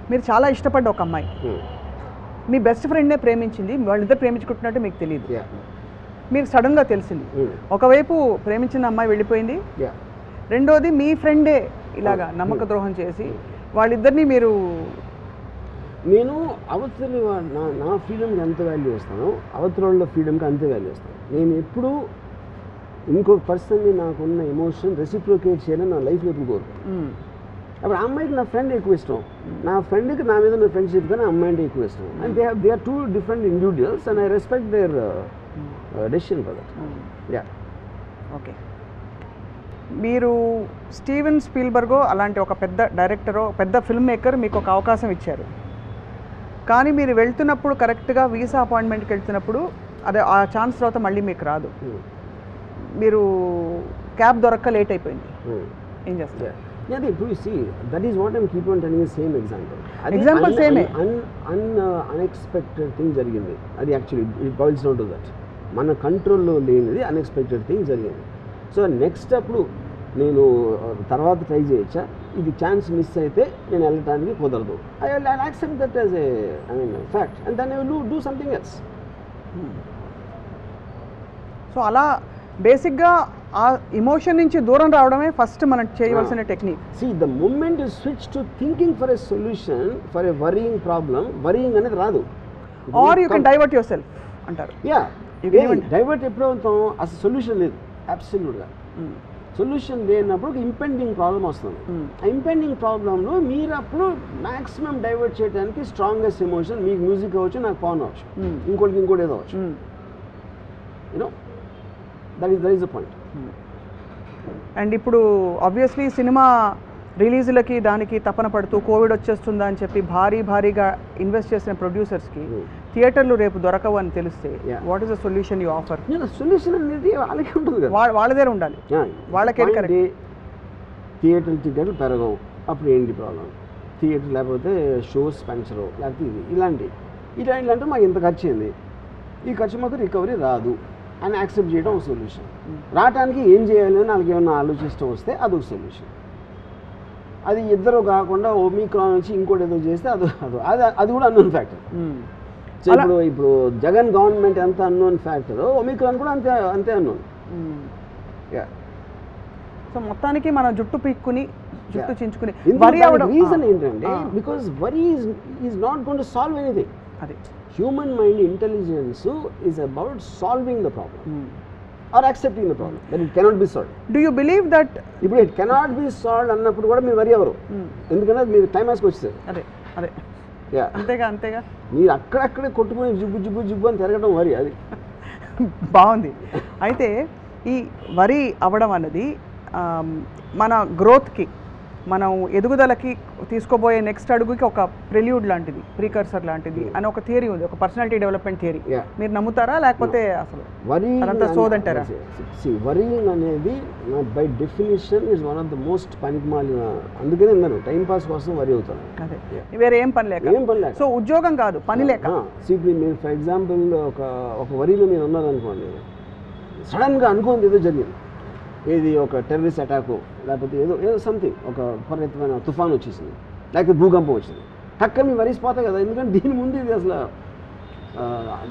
మీరు చాలా ఇష్టపడ్డ ఒక అమ్మాయి మీ బెస్ట్ ఫ్రెండ్నే ప్రేమించింది, వాళ్ళిద్దరు ప్రేమించుకుంటున్నట్టు మీకు తెలియదు, మీకు సడన్గా తెలిసింది. ఒకవైపు ప్రేమించిన అమ్మాయి వెళ్ళిపోయింది, రెండోది మీ ఫ్రెండే ఇలాగా నమ్మక ద్రోహం చేసి వాళ్ళిద్దరినీ మీరు. నేను అవతలి నా ఫ్రీడమ్కి ఎంత వాల్యూ ఇస్తానో అవతల వాళ్ళ ఫ్రీడమ్కి అంతే వాల్యూ ఇస్తాను. నేను ఎప్పుడూ ఇంకొక పర్సన్ని నాకున్న ఎమోషన్ రెసిప్రోకేట్ చేయాలని నా లైఫ్లో ఎప్పుడు కోరుతాను. అప్పుడు ఆ అమ్మాయికి నా ఫ్రెండ్ ఎక్కువ ఇష్టం, నా ఫ్రెండ్కి నా మీద ఉన్న ఫ్రెండ్షిప్ కానీ అమ్మాయి అంటే ఎక్కువ ఇష్టం. And they are two different individuals and I respect their decision for that. Okay. మీరు స్టీవెన్ స్పీల్బర్గో అలాంటి ఒక పెద్ద డైరెక్టరో పెద్ద ఫిల్మ్ మేకర్ మీకు ఒక అవకాశం ఇచ్చారు, కానీ మీరు వెళ్తున్నప్పుడు కరెక్ట్గా వీసా అపాయింట్మెంట్కి వెళ్తున్నప్పుడు అదే ఆ ఛాన్స్ తర్వాత మళ్ళీ మీకు రాదు, మీరు క్యాబ్ దొరక్క లేట్ అయిపోయింది, ఏం చేస్తారు? Yeah, ఇప్పుడు see, that is what I'm keep on telling you, same example. Same. Unexpected thing జరిగింది. అది actually it boils down to that. మన కంట్రోల్లో లేనిది అన్ఎక్స్పెక్టెడ్ థింగ్ జరిగింది. సో నెక్స్ట్ అప్పుడు నేను తర్వాత ట్రై చేయొచ్చా, ఇది ఛాన్స్ మిస్ అయితే నేను వెళ్ళటానికి కుదరదు, I accept that as a fact and then I will do something else. So అలా బేసిక్గా ఆ ఇమోషన్ నుంచి దూరం రావడమే ఫస్ట్ మనం చేయవలసిన technique. See, the moment you switch to thinking for a solution for a worrying problem, worrying అనేది రాదు. Or you can divert yourself అంటారు. డైవర్ట్ ఎప్పుడు అవుతాం, అసలు సొల్యూషన్ లేదు, అబ్సల్యూట్గా సొల్యూషన్ లేనప్పుడు ఇంపెండింగ్ ప్రాబ్లం వస్తుంది. ఆ ఇంపెండింగ్ ప్రాబ్లంలో మీరు అప్పుడు మ్యాక్సిమం డైవర్ట్ చేయడానికి స్ట్రాంగెస్ట్ ఎమోషన్, మీకు మ్యూజిక్ అవ్వచ్చు, నాకు పవన్ అవ్వచ్చు, ఇంకోటి ఏదో అవ్వచ్చు. You know that is the point. And ఇప్పుడు ఆబ్వియస్లీ సినిమా రిలీజులకి దానికి తపన పడుతూ కోవిడ్ వచ్చేస్తుందా అని చెప్పి భారీగా ఇన్వెస్ట్ చేసిన ప్రొడ్యూసర్స్కి థియేటర్లు రేపు దొరకవు అని తెలిస్తే what is the solution you offer? Solution అనేది వాళ్ళకి ఉంటుంది కదా, వాళ్ళ దగ్గర ఉండాలి, వాళ్ళకే. థియేటర్ టికెట్లు పెరగవు, అప్పుడు ఏంటి ప్రాబ్లం? థియేటర్ లేకపోతే షోస్ పెంచరు, లేకపోతే ఇలాంటి మాకు ఇంత ఖర్చు అయింది, ఈ ఖర్చు మాకు రికవరీ రాదు అని యాక్సెప్ట్ చేయడం ఒక సొల్యూషన్. రావడానికి ఏం చేయాలి అని వాళ్ళకి ఏమన్నా ఆలోచిస్తూ వస్తే అదొక సొల్యూషన్. అది ఇద్దరు కాకుండా ఒమిక్రాన్ వచ్చి ఇంకోటి ఏదో చేస్తే అది కూడా అన్నోన్ ఫ్యాక్టర్. సో ఇప్పుడు జగన్ గవర్నమెంట్ ఎంత అన్నోన్ ఫ్యాక్టర్, ఒమిక్రాన్ కూడా అంతే అన్నోన్. సో మొత్తానికి మనం జుట్టు పీక్కుని జుట్టు చించుకుని రీజన్ ఏంటంటే because worry is not going to solve anything. అదే human mind intelligence is about solving the problem or accepting the problem that it cannot be solved. Do you believe that ఇప్పుడు it cannot be solved అన్నప్పుడు కూడా మీరు worry అవ్వరు, ఎందుకంటే మీరు క్లైమాక్స్కి వచ్చేది. అదే అంతేగా మీరు అక్కడక్కడే కొట్టుకుని జిబ్బు అని తిరగడం వరి, అది బాగుంది. అయితే ఈ వరి అవ్వడం అన్నది మన గ్రోత్కి, మనం ఎదుగుదలకి తీసుకోబోయే నెక్స్ట్ అడుగుకి ఒక ప్రిల్యూడ్ లాంటిది, ప్రీకర్సర్ లాంటిది అని ఒక థియరీ ఉంది, ఒక పర్సనాలిటీ డెవలప్మెంట్ థియరీ. మీరు నమ్ముతారా లేకపోతే అసలు అదంతా సోదంటారా? వరీయింగ్ అనేది by definition is one of the most పనికిమాలిన, అందుకనే నేను టైం పాస్ కోసం వరి అవుతాను. అదే వేరే ఏం పని లేక. సో ఉద్యోగం కాదు, పని లేక. ఇప్పుడు మీరు ఫర్ ఎగ్జాంపుల్ ఒక వరిలో మీరు ఉన్నారనుకోండి, సడన్గా అనుకోండి ఏదో జరిగింది, ఏది ఒక టెర్రరిస్ట్ అటాకు లేకపోతే ఏదో సంథింగ్, ఒక విపరీతమైన తుఫాన్ వచ్చేసింది, లేకపోతే భూకంపం వచ్చింది, టక్కని మీ వరిసిపోతాయి కదా. ఎందుకంటే దీని ముందు ఇది అసలు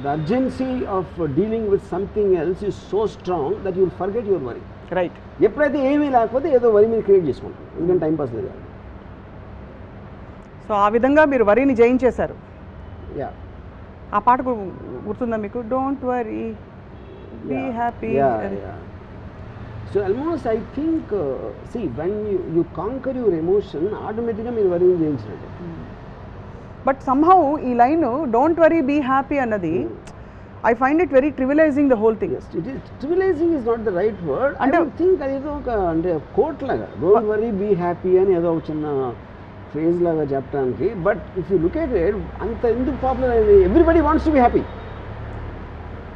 the urgency of dealing with something else is so strong that you will forget your worry. Right. ఎప్పుడైతే ఏమీ లేకపోతే ఏదో వరి మీరు క్రియేట్ చేసుకుంటాం, ఎందుకంటే టైంపాస్ లేదు. సో ఆ విధంగా మీరు వరిని జయించేశారు. యా ఆ పాట గుర్తుందా మీకు? Don't worry be happy. So almost I think see when you conquer your emotion ఆటోమేటిక్గా మీరు వరీ చేయించినట్టు. బట్ సమ్హౌ ఈ line don't worry be happy అన్నది I find it very trivialising the whole thing. Trivialising is not the right word. అంటే think అది ఏదో ఒక అంటే కోట్ లాగా డోంట్ వరీ బీ హ్యాపీ అని ఏదో ఒక చిన్న ఫ్రేజ్ లాగా చెప్పడానికి. But if you look at it అంత ఎందుకు పాపులర్ అయింది? Everybody wants to be happy.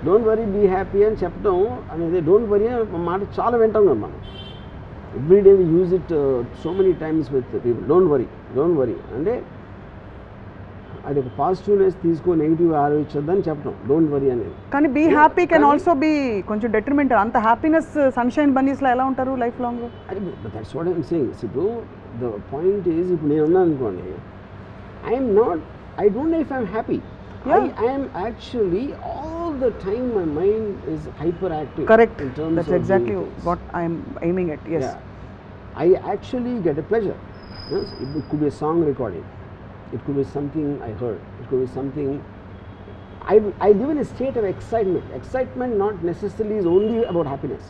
Don't worry be happy అని చెప్పడం అనేది డోంట్ వరీ అనే మాట చాలా వింటాం కదా మనం. Every day we use it so many times with people. Don't worry అంటే అది ఒక పాజిటివ్నెస్ తీసుకో, నెగిటివ్ ఆలోచించొద్దని చెప్పడం డోంట్ వరీ అనేది. కానీ be happy can also be కొంచెం డెట్రిమెంటల్. అంత హ్యాపీనెస్ సన్షైన్ బన్నీస్లో ఎలా ఉంటారు lifelong? That's what I'm saying. ఇప్పుడు ద పాయింట్ ఈజ్, ఇప్పుడు నేను ఉన్నాను అనుకోండి, I don't know if I'm happy. I am actually all the time my mind is hyperactive. Correct. In terms That's of exactly doing things. what I am aiming at. Yes. Yeah. I actually get a pleasure. Yes? It could be a song recording. It could be something I heard. It could be something. I live in a state of excitement. Excitement not necessarily is only about happiness.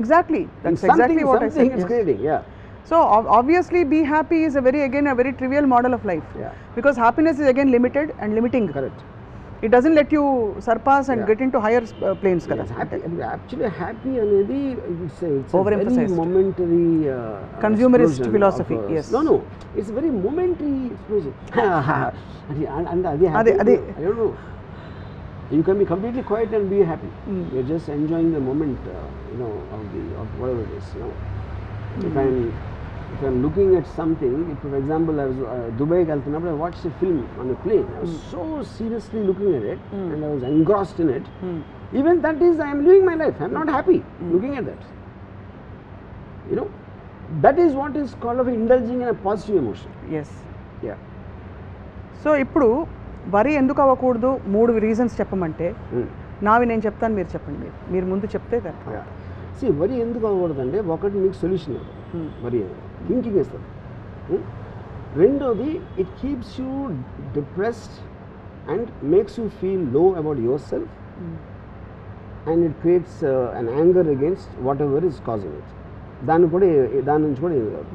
Exactly. That's Something, exactly what I said. something is Yes. creating. Yeah. So obviously be happy is a very trivial model of life. Yeah. Because happiness is again limited and limiting. Correct. It doesn't let you surpass and Yeah. get into higher planes. Yes, Correct. happy, actually happy అనేది it's a very Overemphasized. momentary Consumerist explosion philosophy, of, yes. No, it's very momentary explosion. and అది అదే I don't know. You can be completely quiet and be happy. You're just enjoying the moment, of whatever it is. If I'm looking at something, if for example I was Dubai వెళ్తున్నప్పుడు, I watched a film on a plane. I was so seriously looking at it and I was engrossed in it. Even that is, I am living my life. I'm not happy looking at that. That is what is called of indulging in a positive emotion. Yes. Yeah. So ఇప్పుడు worry ఎందుకు అవ్వకూడదు 3 reasons చెప్పమంటే నావి నేను చెప్తాను, మీరు చెప్పండి. మీరు ముందు చెప్తే కదా. వరి ఎందుకు అవ్వకూడదంటే, ఒకటి మీకు సొల్యూషన్ ఇవ్వదు. వరి థింకింగ్ ఇస్తుంది. రెండోది, it keeps you depressed and makes you feel low about yourself and it creates an anger against whatever is causing it. దాని నుంచి కూడా ఏమి కాదు.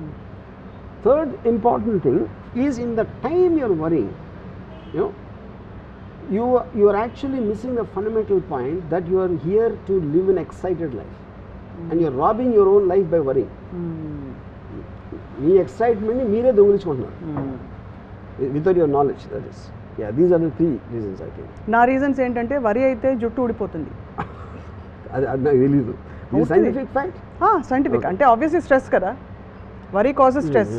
Third important thing is in the time your worrying, you are actually missing the fundamental point that you are here to live an excited life. And you are robbing your own life by worrying. మీ ఎక్సైట్మెంట్ని మీరే దొంగిలించుకుంటున్నారు without your knowledge. That is these are the 3 reasons I think. నా reasons ఏంటంటే, worry అయితే జుట్టు ఊడిపోతుంది. అది నాకు తెలీదు. Scientific fact. సైంటిఫిక్ అంటే ఆబ్వియస్లీ స్ట్రెస్ కదా. Worry causes stress.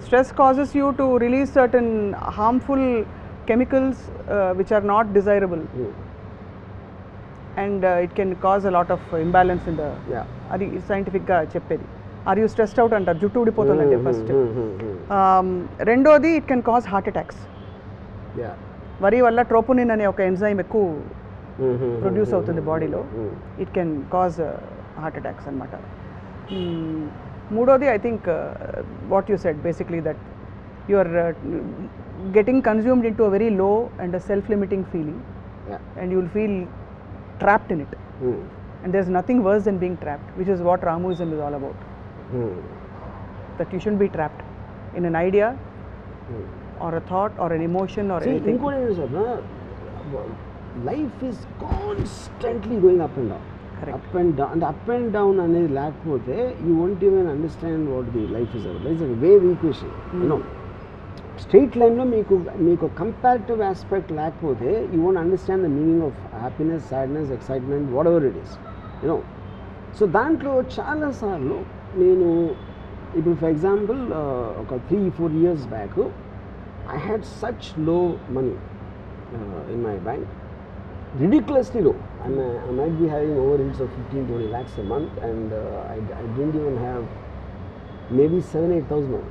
Stress causes you to release certain harmful chemicals which are not desirable. And it can cause a lot of imbalance in the. అది సైంటిఫిక్గా చెప్పేది. ఆర్ యూ స్ట్రెస్డ్ అవుట్ అంటారు, జుట్టు ఊడిపోతుందంటే first. రెండోది, it can cause heart attacks. వరి వల్ల troponin అనే ఒక ఎంజైమ్ ఎక్కువ ప్రొడ్యూస్ అవుతుంది బాడీలో. It can cause heart attacks అనమాట. మూడోది, I think what you said basically, that you are getting consumed into a very low and a self-limiting feeling. And you will feel trapped in it. And there's nothing worse than being trapped, which is what Ramuism is all about. That you shouldn't be trapped in an idea or a thought or an emotion or anything. Life is constantly going up and down. Correct. Up and down అనేది లేకపోతే you won't even understand what the life is about. It's a wave equation. Straight లైన్లో మీకు comparative aspect లేకపోతే you won't understand the meaning of happiness, sadness, excitement, whatever it is. So దాంట్లో చాలాసార్లు నేను ఇప్పుడు for example ఒక 3-4 years back I had such low money in my bank, ridiculously low. I might be having overheads of 15-20 lakhs a month, and I didn't even have maybe 7,000-8,000 now.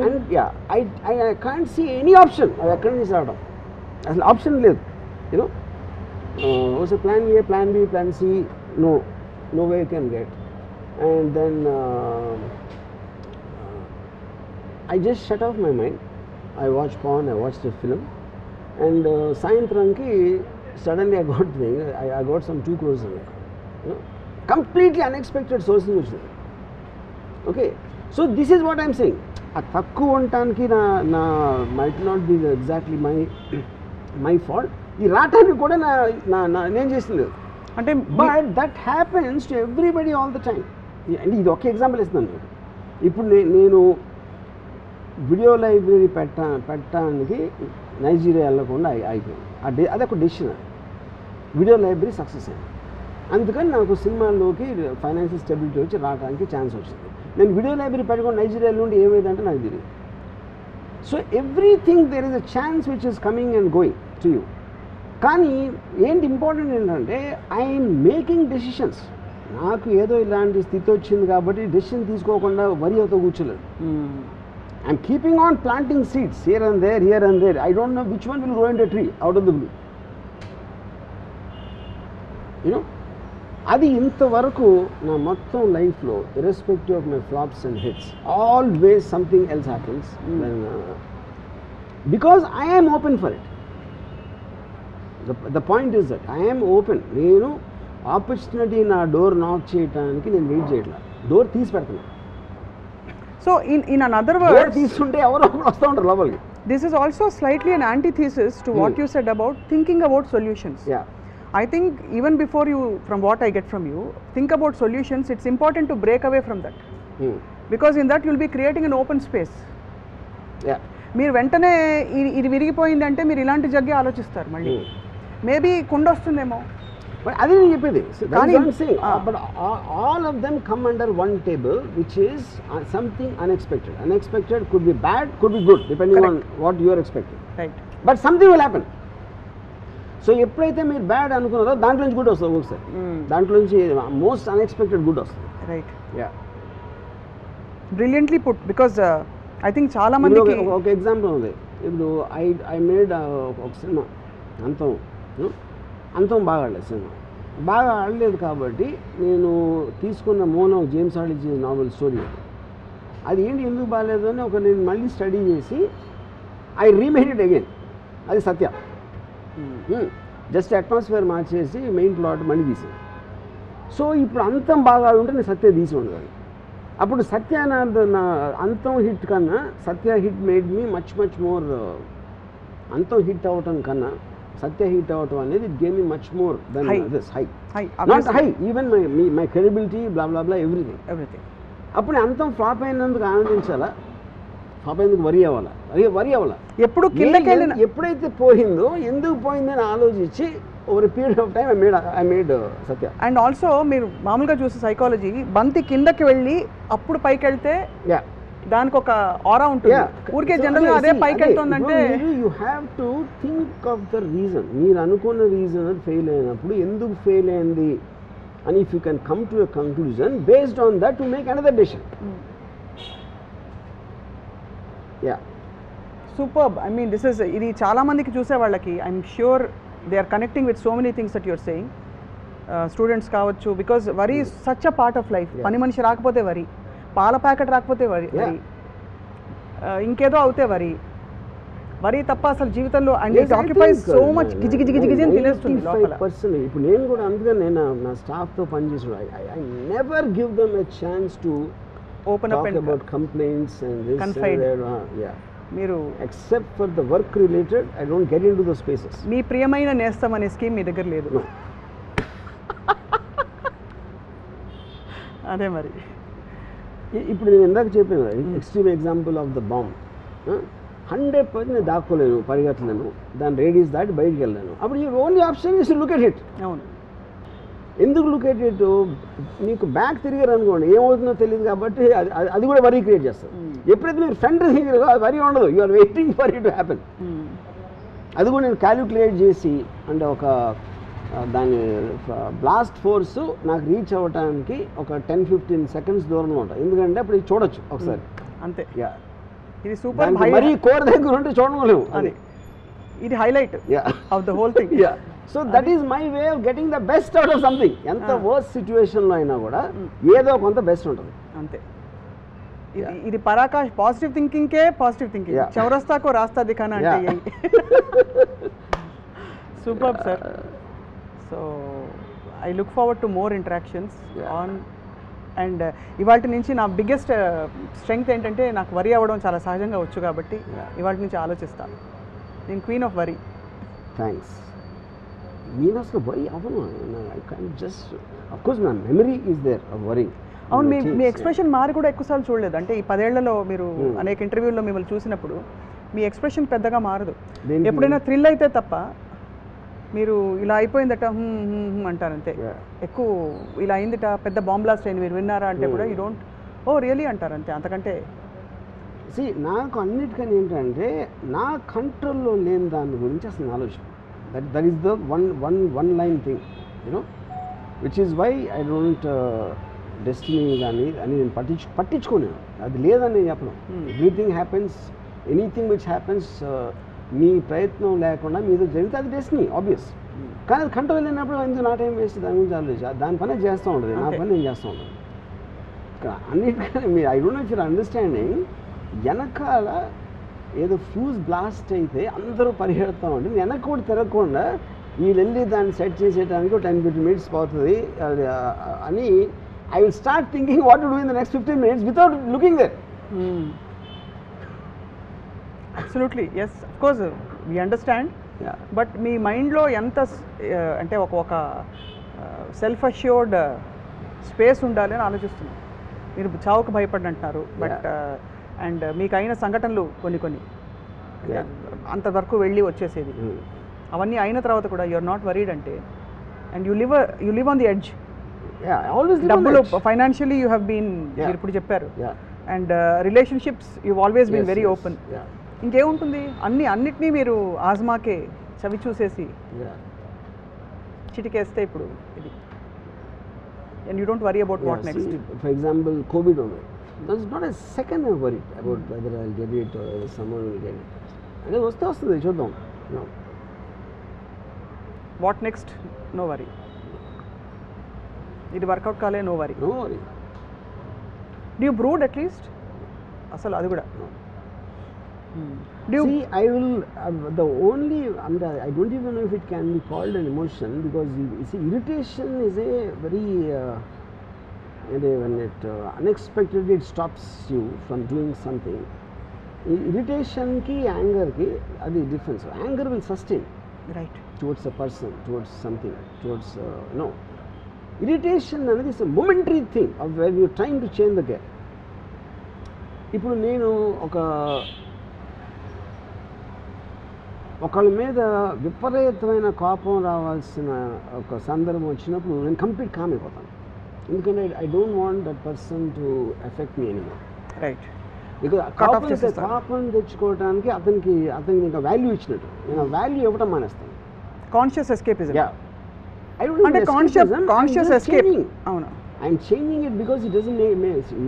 And I can't see any option. I couldn't start off. As an option లేదు, was a plan A, plan B, plan C. No way you can get. And then I just shut off my mind. I watched porn, I watched a film, and సాయంత్రంకి suddenly I got some 2 crores completely unexpected source నుంచి వచ్చింది. Okay, so this is what I'm saying. ఆ తక్కువ ఉండటానికి నా might not be exactly my fault. ఈ రావటానికి కూడా నేను చేసింది లేదు. అంటే but that happens to everybody all the time. అంటే ఇది ఒక ఎగ్జాంపుల్ ఇస్తున్నాను మీకు. ఇప్పుడు నేను వీడియో లైబ్రరీ పెట్టడానికి నైజీరియా వెళ్ళకుండా అయిపోయింది. అదొక డెసిషన్. వీడియో లైబ్రరీ సక్సెస్ అయింది. అందుకని నాకు సినిమాల్లోకి ఫైనాన్షియల్ స్టెబిలిటీ వచ్చి రావడానికి ఛాన్స్ వచ్చింది. నేను వీడియో లైబ్రరీ పెట్టుకొని నైజీరియా నుండి ఏమైందంటే నాకు తెలియదు. So everything there is a chance which is coming and going to you. కానీ ఏంటి ఇంపార్టెంట్ ఏంటంటే ఐఎమ్ మేకింగ్ డెసిషన్స్. నాకు ఏదో ఇలాంటి స్థితి వచ్చింది కాబట్టి డెసిషన్ తీసుకోకుండా వరి అవుతూ కూర్చోలేదు. I'm keeping on planting seeds here and there. I don't know which one will grow in the tree out of the blue. You know, అది ఇంతవరకు నా మొత్తం లైఫ్లో irrespective of my flops and hits always something else happens because I am open for it. The point is that I am open. నేను opportunity నా door knock చేయడానికి నేను wait చేయట్లేదు, డోర్ తీసి పెడుతున్నాను. సో in another words, తీసుకుంటే ఎవరో ఒకరు వస్తూ ఉంటారు లోపలికి. this is also slightly an antithesis to what you said about thinking about solutions. Yeah. I think even before you, from what I get from you, think about solutions, it's important to break away from that. Because in that you'll be creating an open space. Yeah. మీరు వెంటనే ఇది విరిగిపోయిందంటే మీరు ఇలాంటి జగ్గే ఆలోచిస్తారు మళ్ళీ. Maybe కుండ వస్తుందేమో. But అది నేను చెప్పేది. But all of them come under one table which is something unexpected. Unexpected could be bad, could be good, depending on what you are expecting. Right. But something will happen. So ఎప్పుడైతే మీరు bad అనుకున్నారో దాంట్లో నుంచి good వస్తుంది ఒకసారి. దాంట్లో నుంచి most unexpected good వస్తుంది. Right. Yeah, brilliantly put. Because I think చాలా మందికి ఒక ఎగ్జాంపుల్ ఉంది. ఇప్పుడు ఐ మేడ్ ఒక సినిమా అంతం బాగా ఆడలేదు. సినిమా బాగా ఆడలేదు కాబట్టి నేను తీసుకున్న మోనో జేమ్స్ హార్డీ నావెల్ స్టోరీ అది ఏంటి ఎందుకు బాగాలేదు అని నేను మళ్ళీ స్టడీ చేసి ఐ రీమేడ్ ఇట్ అగైన్. అది సత్య. జస్ట్ అట్మాస్ఫియర్ మార్చేసి మెయిన్ ప్లాట్ మళ్ళీ తీసి. సో ఇప్పుడు అంతం బాగా ఉంటే నేను సత్య తీసి ఉండదు. అప్పుడు సత్య నా అంతం హిట్ కన్నా Satya hit made me much more. Antham hit అవ్వటం కన్నా సత్య హిట్ అవ్వటం అనేది it gave me much more than this high. Not high, even my credibility blah blah blah everything. అప్పుడు అంతం ఫ్లాప్ అయినందుకు ఆనందించాలా, ఫ్లాప్ అయినందుకు వరి అవ్వాలా. ఎప్పుడు ఎప్పుడైతే పోయిందో ఎందుకు పోయిందని ఆలోచించి over period of time I made Satya. And also మీరు మామూలుగా చూసే సైకాలజీ, బంతి కిందకి వెళ్ళి అప్పుడు పైకి వెళ్తే దానికి ఒక ఆరా ఉంటుంది. ఊరికే జనరల్గా అదే పైకి వెళ్తుందంటే you have to think of the reason. మీరు అనుకున్న రీజన్ ఫెయిల్ అయినప్పుడు ఎందుకు ఫెయిల్ అయింది అని if you can come to a conclusion based on that to make another decision. Yeah, superb. I mean this is, ఇది చాలా మందికి చూసే వాళ్ళకి I'm sure they are connecting with so many things that you're saying. Students కావచ్చు, because worry is such a part of life. పని మనిషి రాకపోతే వరి, పాల ప్యాకెట్ రాకపోతే వరి, ఇంకేదో అవుతే వరి తప్ప అసలు జీవితంలో. And it occupies so much గిజి అని తినేస్తుంది లోపల. ఇప్పుడు నేను కూడా అందుకని నేను నా స్టాఫ్తో పనిచేసిన I never give them a chance to open up and about complaints and this confide. మీరు except for the work related I don't get into the spaces. మీ ప్రియమైన నేస్తం అనే స్కీమ్ మీ దగ్గర లేదు. అదే మరి. ఇప్పుడు నేను ఇందాక చెప్పాను extreme example of the bomb. 100% నేను దాక్కోలేను, పరిగెత్తలేను, దాని రేడియస్ దాటి బయటికి వెళ్ళాను. అప్పుడు ఈ only option is look at it. అవును. ఎందుకు లుక్ ఎట్ ఇట్? మీకు బ్యాక్ తిరిగారు అనుకోండి ఏమవుతుందో తెలియదు కాబట్టి అది కూడా వరీ క్రియేట్ చేస్తుంది. ఎప్పుడైతే మీరు ఫ్రంట్ తిరిగారో అది వరీ ఉండదు. You are waiting for it to happen. అది కూడా నేను క్యాలిక్యులేట్ చేసి అంటే ఒక దాని బ్లాస్ట్ ఫోర్స్ నాకు రీచ్ అవ్వడానికి ఒక 10-15 సెకండ్స్ దూరంలో ఉంటుంది. ఎందుకంటే అప్పుడు ఇది చూడొచ్చు ఒకసారి అంతే. యా, ఇది సూపర్. మరీ కోర్ దగ్గర ఉంటే చూడలేము. అది ఇది highlight of the whole thing. Yeah, so that is my way of getting the best out of something. ఎంత వర్స్ట్ సిచ్యువేషన్లో అయినా కూడా ఏదో కొంత బెస్ట్ ఉంటుంది అంతే. ఇది పరాకాష్ పాజిటివ్ థింకింగ్. చౌరస్తాకో రాస్తా దిఖానా అంటే super sir. So I look forward to more interactions on. And ఇవాళ నుంచి నా బిగ్గెస్ట్ స్ట్రెంగ్త్ ఏంటంటే నాకు వరి అవ్వడం చాలా సహజంగా వచ్చు కాబట్టి ఇవాళ నుంచి ఆలోచిస్తాను. నేను క్వీన్ ఆఫ్ వరి. థ్యాంక్స్. నేను అసలు వరి అవ్వను. I can't just of course నా memory is there of worry. అవును, మీ ఎక్స్ప్రెషన్ మారి కూడా ఎక్కువసార్లు చూడలేదు. అంటే ఈ 10 ఏళ్లలో మీరు అనేక ఇంటర్వ్యూల్లో మిమ్మల్ని చూసినప్పుడు మీ ఎక్స్ప్రెషన్ పెద్దగా మారదు. ఎప్పుడైనా థ్రిల్ అయితే తప్ప మీరు ఇలా అయిపోయిందట అంటారంతే. ఎక్కువ ఇలా అయిందిట, పెద్ద బాంబ్ బ్లాస్ట్ అయింది, మీరు విన్నారా అంటే కూడా యూ డోంట్ ఓ రియలీ అంటారంతే. అంతకంటే నాకు అన్నిటికని ఏంటంటే నా కంట్రోల్లో లేని దాని గురించి అసలు ఆలోచన. That is the one line thing you know which is why I don't destiny కానీ అని నేను పట్టించుకోలేను. అది లేదని నేను చెప్పను. Everything happens, anything which happens మీ ప్రయత్నం లేకుండా మీతో జరిగితే అది డెస్టినీ ఆబ్వియస్. కానీ అది కంట్రోల్ లేనప్పుడు ఎందుకు నా టైం వేస్ట్ దాని గురించి ఆలోచించి దాని పనే చేస్తూ ఉంటుంది. నా పని నేను చేస్తూ ఉంటాను. అన్నిటికన్నా మీరు I don't know if you're understanding, వెనకాల ఏదో ఫ్యూజ్ బ్లాస్ట్ అయితే అందరూ పరిగెడుతూ ఉంటుంది. వెనక కూడా తిరగకుండా వీళ్ళు వెళ్ళి దాన్ని సెట్ చేసేయడానికి 10-15 minutes పోతుంది అని I will start thinking what to do in the next 15 minutes without looking there. Absolutely, yes, of course, we understand. Yeah. But మీ మైండ్లో ఎంత అంటే ఒక సెల్ఫ్ అష్యూర్డ్ స్పేస్ ఉండాలి అని ఆలోచిస్తున్నాను. మీరు చావుకు భయపడినంటున్నారు, బట్ అండ్ మీకు అయిన సంఘటనలు కొన్ని అంతవరకు వెళ్ళి వచ్చేసేది, అవన్నీ అయిన తర్వాత కూడా యూఆర్ నాట్ వరీడ్ అంటే, and you live on the edge. డబ్బులు ఫైనాన్షియలీ యూ హ్యావ్ బీన్, మీరు ఇప్పుడు చెప్పారు, and relationships you always been very open. ఇంకేముంటుంది, అన్నిటినీ మీరు ఆజ్మాకే చవి చూసేసి చిటికేస్తే ఇప్పుడు ఇది, and you don't worry about what next. For example Covid ఉంది, that is not a second I worried about whether I will get it or someone will get it. అంటే వస్తుంది చూద్దాం. What next, no worry. ఇది work out కాలే, no worry. Do you brood at least? అసలు అది కూడా See, I will the only I don't even know if it can be called an emotion, because you see, irritation is a very when it unexpectedly it stops you from doing something. Irritation ki anger ki adi difference. Anger will sustain right towards a person, towards something, towards no. Irritation అనేది is a momentary thing of where you are trying to change the gear. ఇప్పుడు నేను ఒకళ్ళ మీద విపరీతమైన కోపం రావాల్సిన ఒక సందర్భం వచ్చినప్పుడు నేను కంప్లీట్ కామ్ అయిపోతాను. ఎందుకంటే I don't want that person to effect me anymore. Right. కోపం తెచ్చుకోవడానికి అతనికి ఇంకా వాల్యూ ఇచ్చినట్టు నేను వాల్యూ ఇవ్వటం మానేస్తాను. Conscious escapism. I don't అంటే కాన్షియస్ ఎస్కేప్. అవును. I'm changing it because it doesn't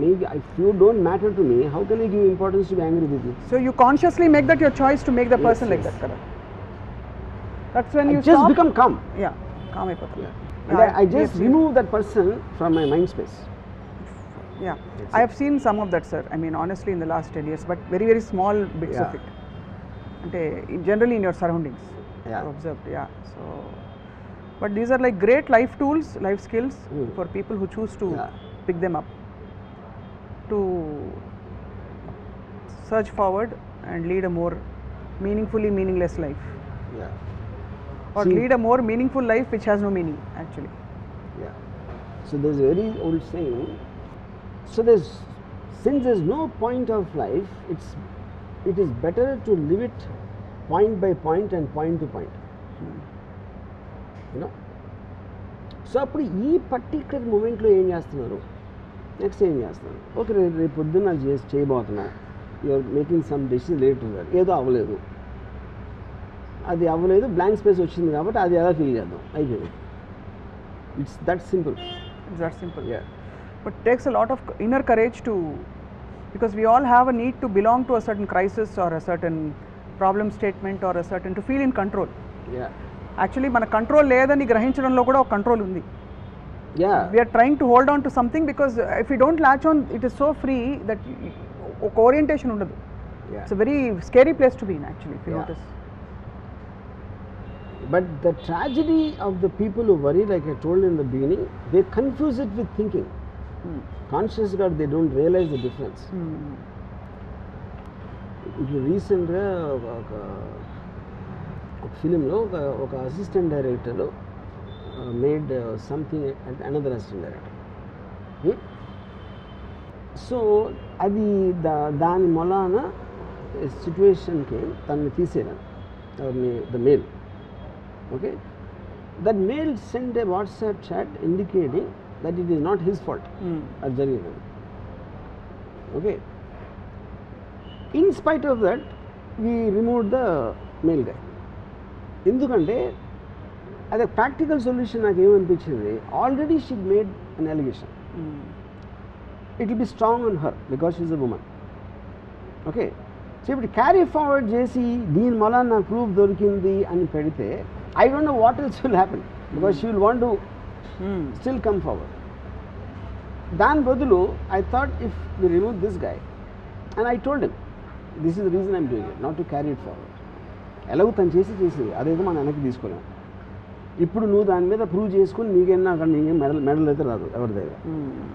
make if you don't matter to me, how can I give importance to be angry with you? So you consciously make that your choice to make the person like that, correct? That's when you just become calm. Yeah, calm అయిపోతారు. And I just remove that person from my mind space. Yeah, I have seen some of that, sir. I mean, honestly, in the last 10 years, but very, very small bits of it. అంటే generally in your surroundings, observed. Yeah, so but these are like great life tools, life skills for people who choose to pick them up, to search forward and lead a more meaningfully meaningless life. Or lead a more meaningful life which has no meaning actually. So there's a very old saying, since there's no point of life, it is better to live it point by point and point to point. So అప్పుడు ఈ particular మూమెంట్లో ఏం చేస్తున్నారు, next ఏం చేస్తున్నారు, okay రేపు పొద్దున్న చేయబోతున్నాం, you're making some decision late ఉన్నారు, ఏదో అవ్వలేదు, అది అవ్వలేదు, బ్లాంక్ స్పేస్ వచ్చింది కాబట్టి అది ఎలా ఫీల్ చేద్దాం, అయిపోయింది. It's that simple. But it takes a lot of inner courage to, because we all have a need to belong to a certain crisis or a certain problem statement or a certain, to feel in control. Actually మన control లేదని గ్రహించడంలో కూడా ఒక control ఉంది. We are trying to hold on to something because if you don't latch on, it is so free that ఒక orientation ఉండదు. It's a very scary place to be in actually, if you notice. But the tragedy of the people who worry, like I told in the beginning, they confuse it with thinking. Consciously they don't realize the difference. ఇప్పుడు రీసెంట్గా ఒక ఫిలింలో ఒక assistant director made something another assistant director. So అది దాని మొలాన సిచ్యువేషన్కి తనని తీసేయడం, the male. Okay, that male send a WhatsApp chat indicating that it is not his fault అది జరిగినది. Okay, in spite of that we remove the male guy. ఎందుకంటే అది ప్రాక్టికల్ సొల్యూషన్ నాకు ఏమనిపించింది, already she made an allegation, it will be strong on her because she is a woman. Okay, so ఇప్పుడు carry forward చేసి దీని వల్ల నాకు proof దొరికింది అని పెడితే I don't know what else will happen because she will want to still come forward. దాని బదులు I thought if we remove this guy and I told him this is the reason I'm doing it, not to carry it forward. ఎలాగో తను చేసేది అదేదో మనం వెనక్కి తీసుకోలేము. ఇప్పుడు నువ్వు దాని మీద ప్రూవ్ చేసుకుని నీకేనా అక్కడ నీకేం మెడల్ అయితే రాదు ఎవరి దగ్గర.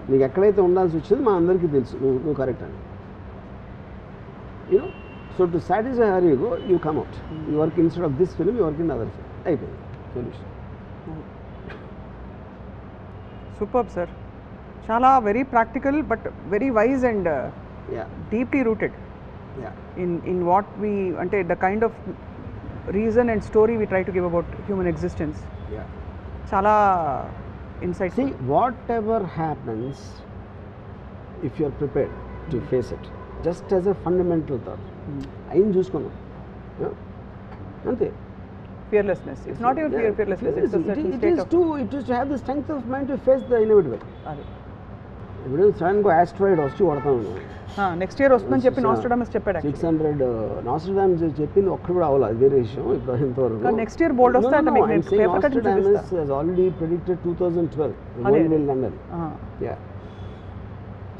నీకు ఎక్కడైతే ఉండాల్సి వచ్చింది మా అందరికీ తెలుసు నువ్వు కరెక్ట్ అని. You know, so to satisfy her you go, you come out, you work instead of this film, you work in other film, అయిపోయింది సొల్యూషన్. సూపర్ సార్, చాలా very practical but very wise and deeply rooted in what we ante the kind of reason and story we try to give about human existence. Chala insights. See, whatever happens, if you are prepared to face it, just as a fundamental thought, ayin chuskonu ante fearlessness. It's not even fearlessness, it's a certain state of it is to have the strength of mind to face the inevitable. ఇప్పుడు సడన్గా asteroid వచ్చి పడతాను, next year వస్తుందని చెప్పి నాస్ట్రాడమస్ చెప్పాడు. 600 నాస్ట్రాడమస్ చెప్పింది ఒక్కడు కూడా అవ్వాలి, అది వేరే విషయం. ఇప్పుడు ఇంతవరకు నెక్స్ట్ ఇయర్ బోల్డ్ వస్తాయంట మీకు పేపర్ కటింగ్ చూపిస్తా. నాస్ట్రాడమస్ has already predicted 2012 the world will end. Yeah,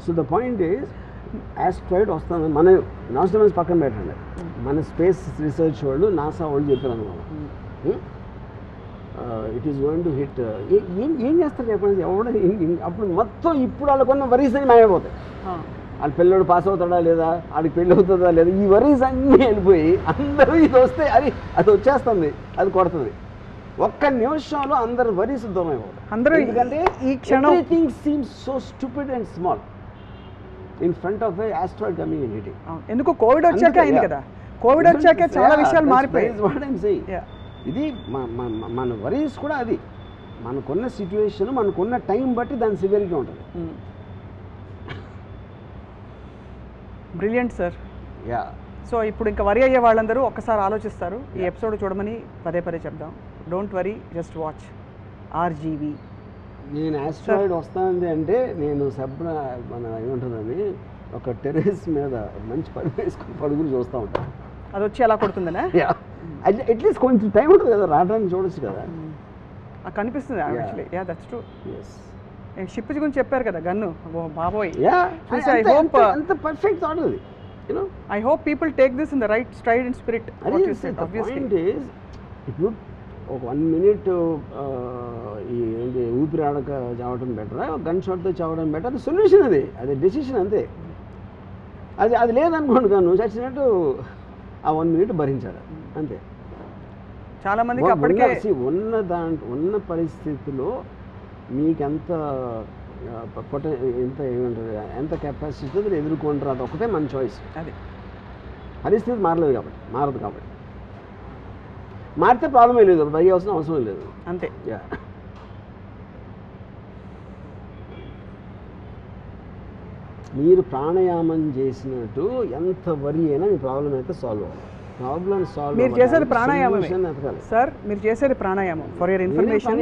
so the point is asteroid వస్తుంది. మన నాస్ట్రాడమస్ పక్కన పెట్టండి, మన స్పేస్ రీసెర్చ్ వాళ్ళు నాసా వాళ్ళు చెప్పారు అన్నమాట, it is going to hit. ఏం చేస్తారు చెప్పండి ఎవడ అప్పుడు మొత్తం ఇప్పుడు వాళ్ళకున్న వరీస్ అని మాయపోతాయి. వాళ్ళ పిల్లడు పాస్ అవుతాడా లేదా, వాడికి పెళ్ళి అవుతుందా లేదా, ఈ వరీస్ అన్నీ వెళ్ళిపోయి అందరూ ఇది వస్తే అది వచ్చేస్తుంది, అది కొడుతుంది. ఒక్క నిమిషంలో అందరు వరీస్ దూరం అయిపోతారు. ఎందుకంటే ఈ క్షణం everything seems so stupid and small in front of A asteroid coming and hitting. ఎందుకు కోవిడ్ వచ్చాక అయింది కదా, కోవిడ్ వచ్చాక చాలా విషయాలు మారిపోయాయి. ఇది మన వరీస్ కూడా అది మనకున్న సిచ్యువేషన్, మనకున్న టైం బట్టి దాని సివియరిటీ ఉంటుంది. Brilliant sir. సో ఇప్పుడు ఇంకా వరి అయ్యే వాళ్ళందరూ ఒక్కసారి ఆలోచిస్తారు, ఈ ఎపిసోడ్ చూడమని పదే పదే చెప్దాం. Don't worry, just watch RGV. నేను ఆస్ట్రాయిడ్ వస్తానంది అంటే నేను మన ఏముంటుందని ఒక టెర్రస్ మీద మంచి పడుగులు చూస్తూ ఉంటాను, అది వచ్చి ఎలా కొడుతుందనే. అట్లీస్ట్ కొంచెం టైం ఉంటుంది కదా రావడానికి, చూడొచ్చు కదా, కనిపిస్తుంది actually. Yeah that's true. Ship గురించి చెప్పారు కదా గన్ను, బాబోయ్. ఐ హోప్ అంత పర్ఫెక్ట్ థాట్ అది. You know, I hope people take this in the right stride and spirit. What you said, obviously. The point is, ఇప్పుడు ఒక 1 minute ఏంటి ఊపిరి ఆడక చావడం బెటరా, గన్ షాట్తో చావడం బెటర్, అది సొల్యూషన్, అది డెసిషన్ అంతే. అది లేదనుకోండి కానీ నువ్వు చచ్చినట్టు ఆ 1 minute భరించాలి అంతే. చాలా మందికి అప్పటికే ఉన్న పరిస్థితిలో మీకెంత ఏమంటారు, ఎంత కెపాసిటీ ఎదుర్కొంటారు, అది ఒకటే మన చాయిస్. అది పరిస్థితి మారదు కాబట్టి మారితే ప్రాబ్లమే లేదు, భయవలసిన అవసరం లేదు అంతే. మీరు ప్రాణాయామం చేసినట్టు ఎంత వరి అయినా మీ ప్రాబ్లం అయితే సాల్వ్ అవ్వాలి. మీరు చేసేది ప్రాణాయామమే సార్, మీరు చేసేది ప్రాణాయామం. ఫర్ యువర్ ఇన్ఫర్మేషన్,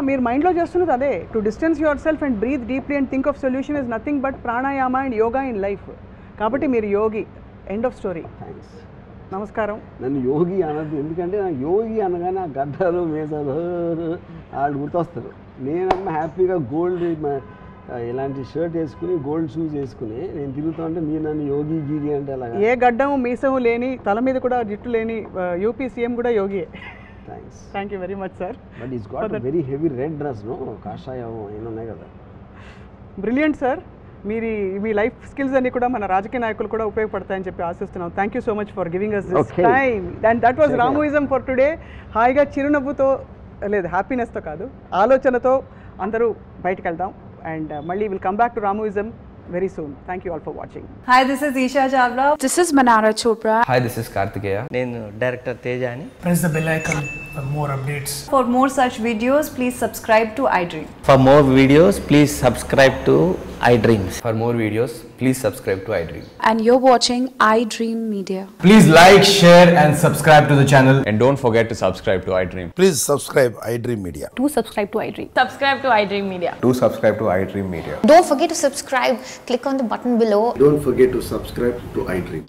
మీరు మైండ్లో చేస్తున్నది అదే. To distance yourself and breathe deeply and think of solution is nothing but pranayama and yoga in life. కాబట్టి మీరు యోగి, ఎండ్ ఆఫ్ స్టోరీ. థ్యాంక్స్, నమస్కారం. నన్ను యోగి అనద్దు, ఎందుకంటే నాకు యోగి అనగానే ఆ గడ్డలు మేసాలు వాళ్ళు గుర్తొస్తారు. నేనమ్మ హ్యాపీగా గోల్డ్ ఇలాంటి షర్ట్ వేసుకుని గోల్డ్ షూస్ వేసుకుని నేను తిరుగుతా ఉంటే మీరు నన్ను యోగి గీగి అంటే అలాగా. ఏ గడ్డము మీసము లేని, తల మీద కూడా జిట్టు లేని యూపీ సీఎం కూడా యోగియే. Thanks. Thank you very much sir. But is got a very heavy red dress, no కాషాయం అయినా ఉన్నాయి కదా. Brilliant sir. మీ లైఫ్ స్కిల్స్ అన్ని కూడా మన రాజకీయ నాయకులు కూడా ఉపయోగపడతాయని చెప్పి ఆశిస్తున్నాం. Thank you so much for giving us this time. And that was Ramuism for today. హాయిగా చిరునవ్వుతో, లేదు హ్యాపీనెస్తో కాదు, ఆలోచనతో అందరూ బయటకు వెళ్దాం. అండ్ మళ్ళీ will come back to Ramuism very soon. Thank you all for watching. Hi, this is Isha Chavla. This is Manara Chopra. Hi, this is Kartikeya. నేను డైరెక్టర్ తేజ అని. Press the bell icon for more updates. For more such videos, please subscribe to iDream. For more videos, please subscribe to iDreams. For more videos, please subscribe to iDream. And you're watching iDream Media. Please like, share and subscribe to the channel. And don't forget to subscribe to iDream. Please subscribe iDream Media. Do subscribe to iDream. Subscribe to iDream Media. Do subscribe to iDream Media. Don't forget to subscribe. Click on the button below. Don't forget to subscribe to iDream.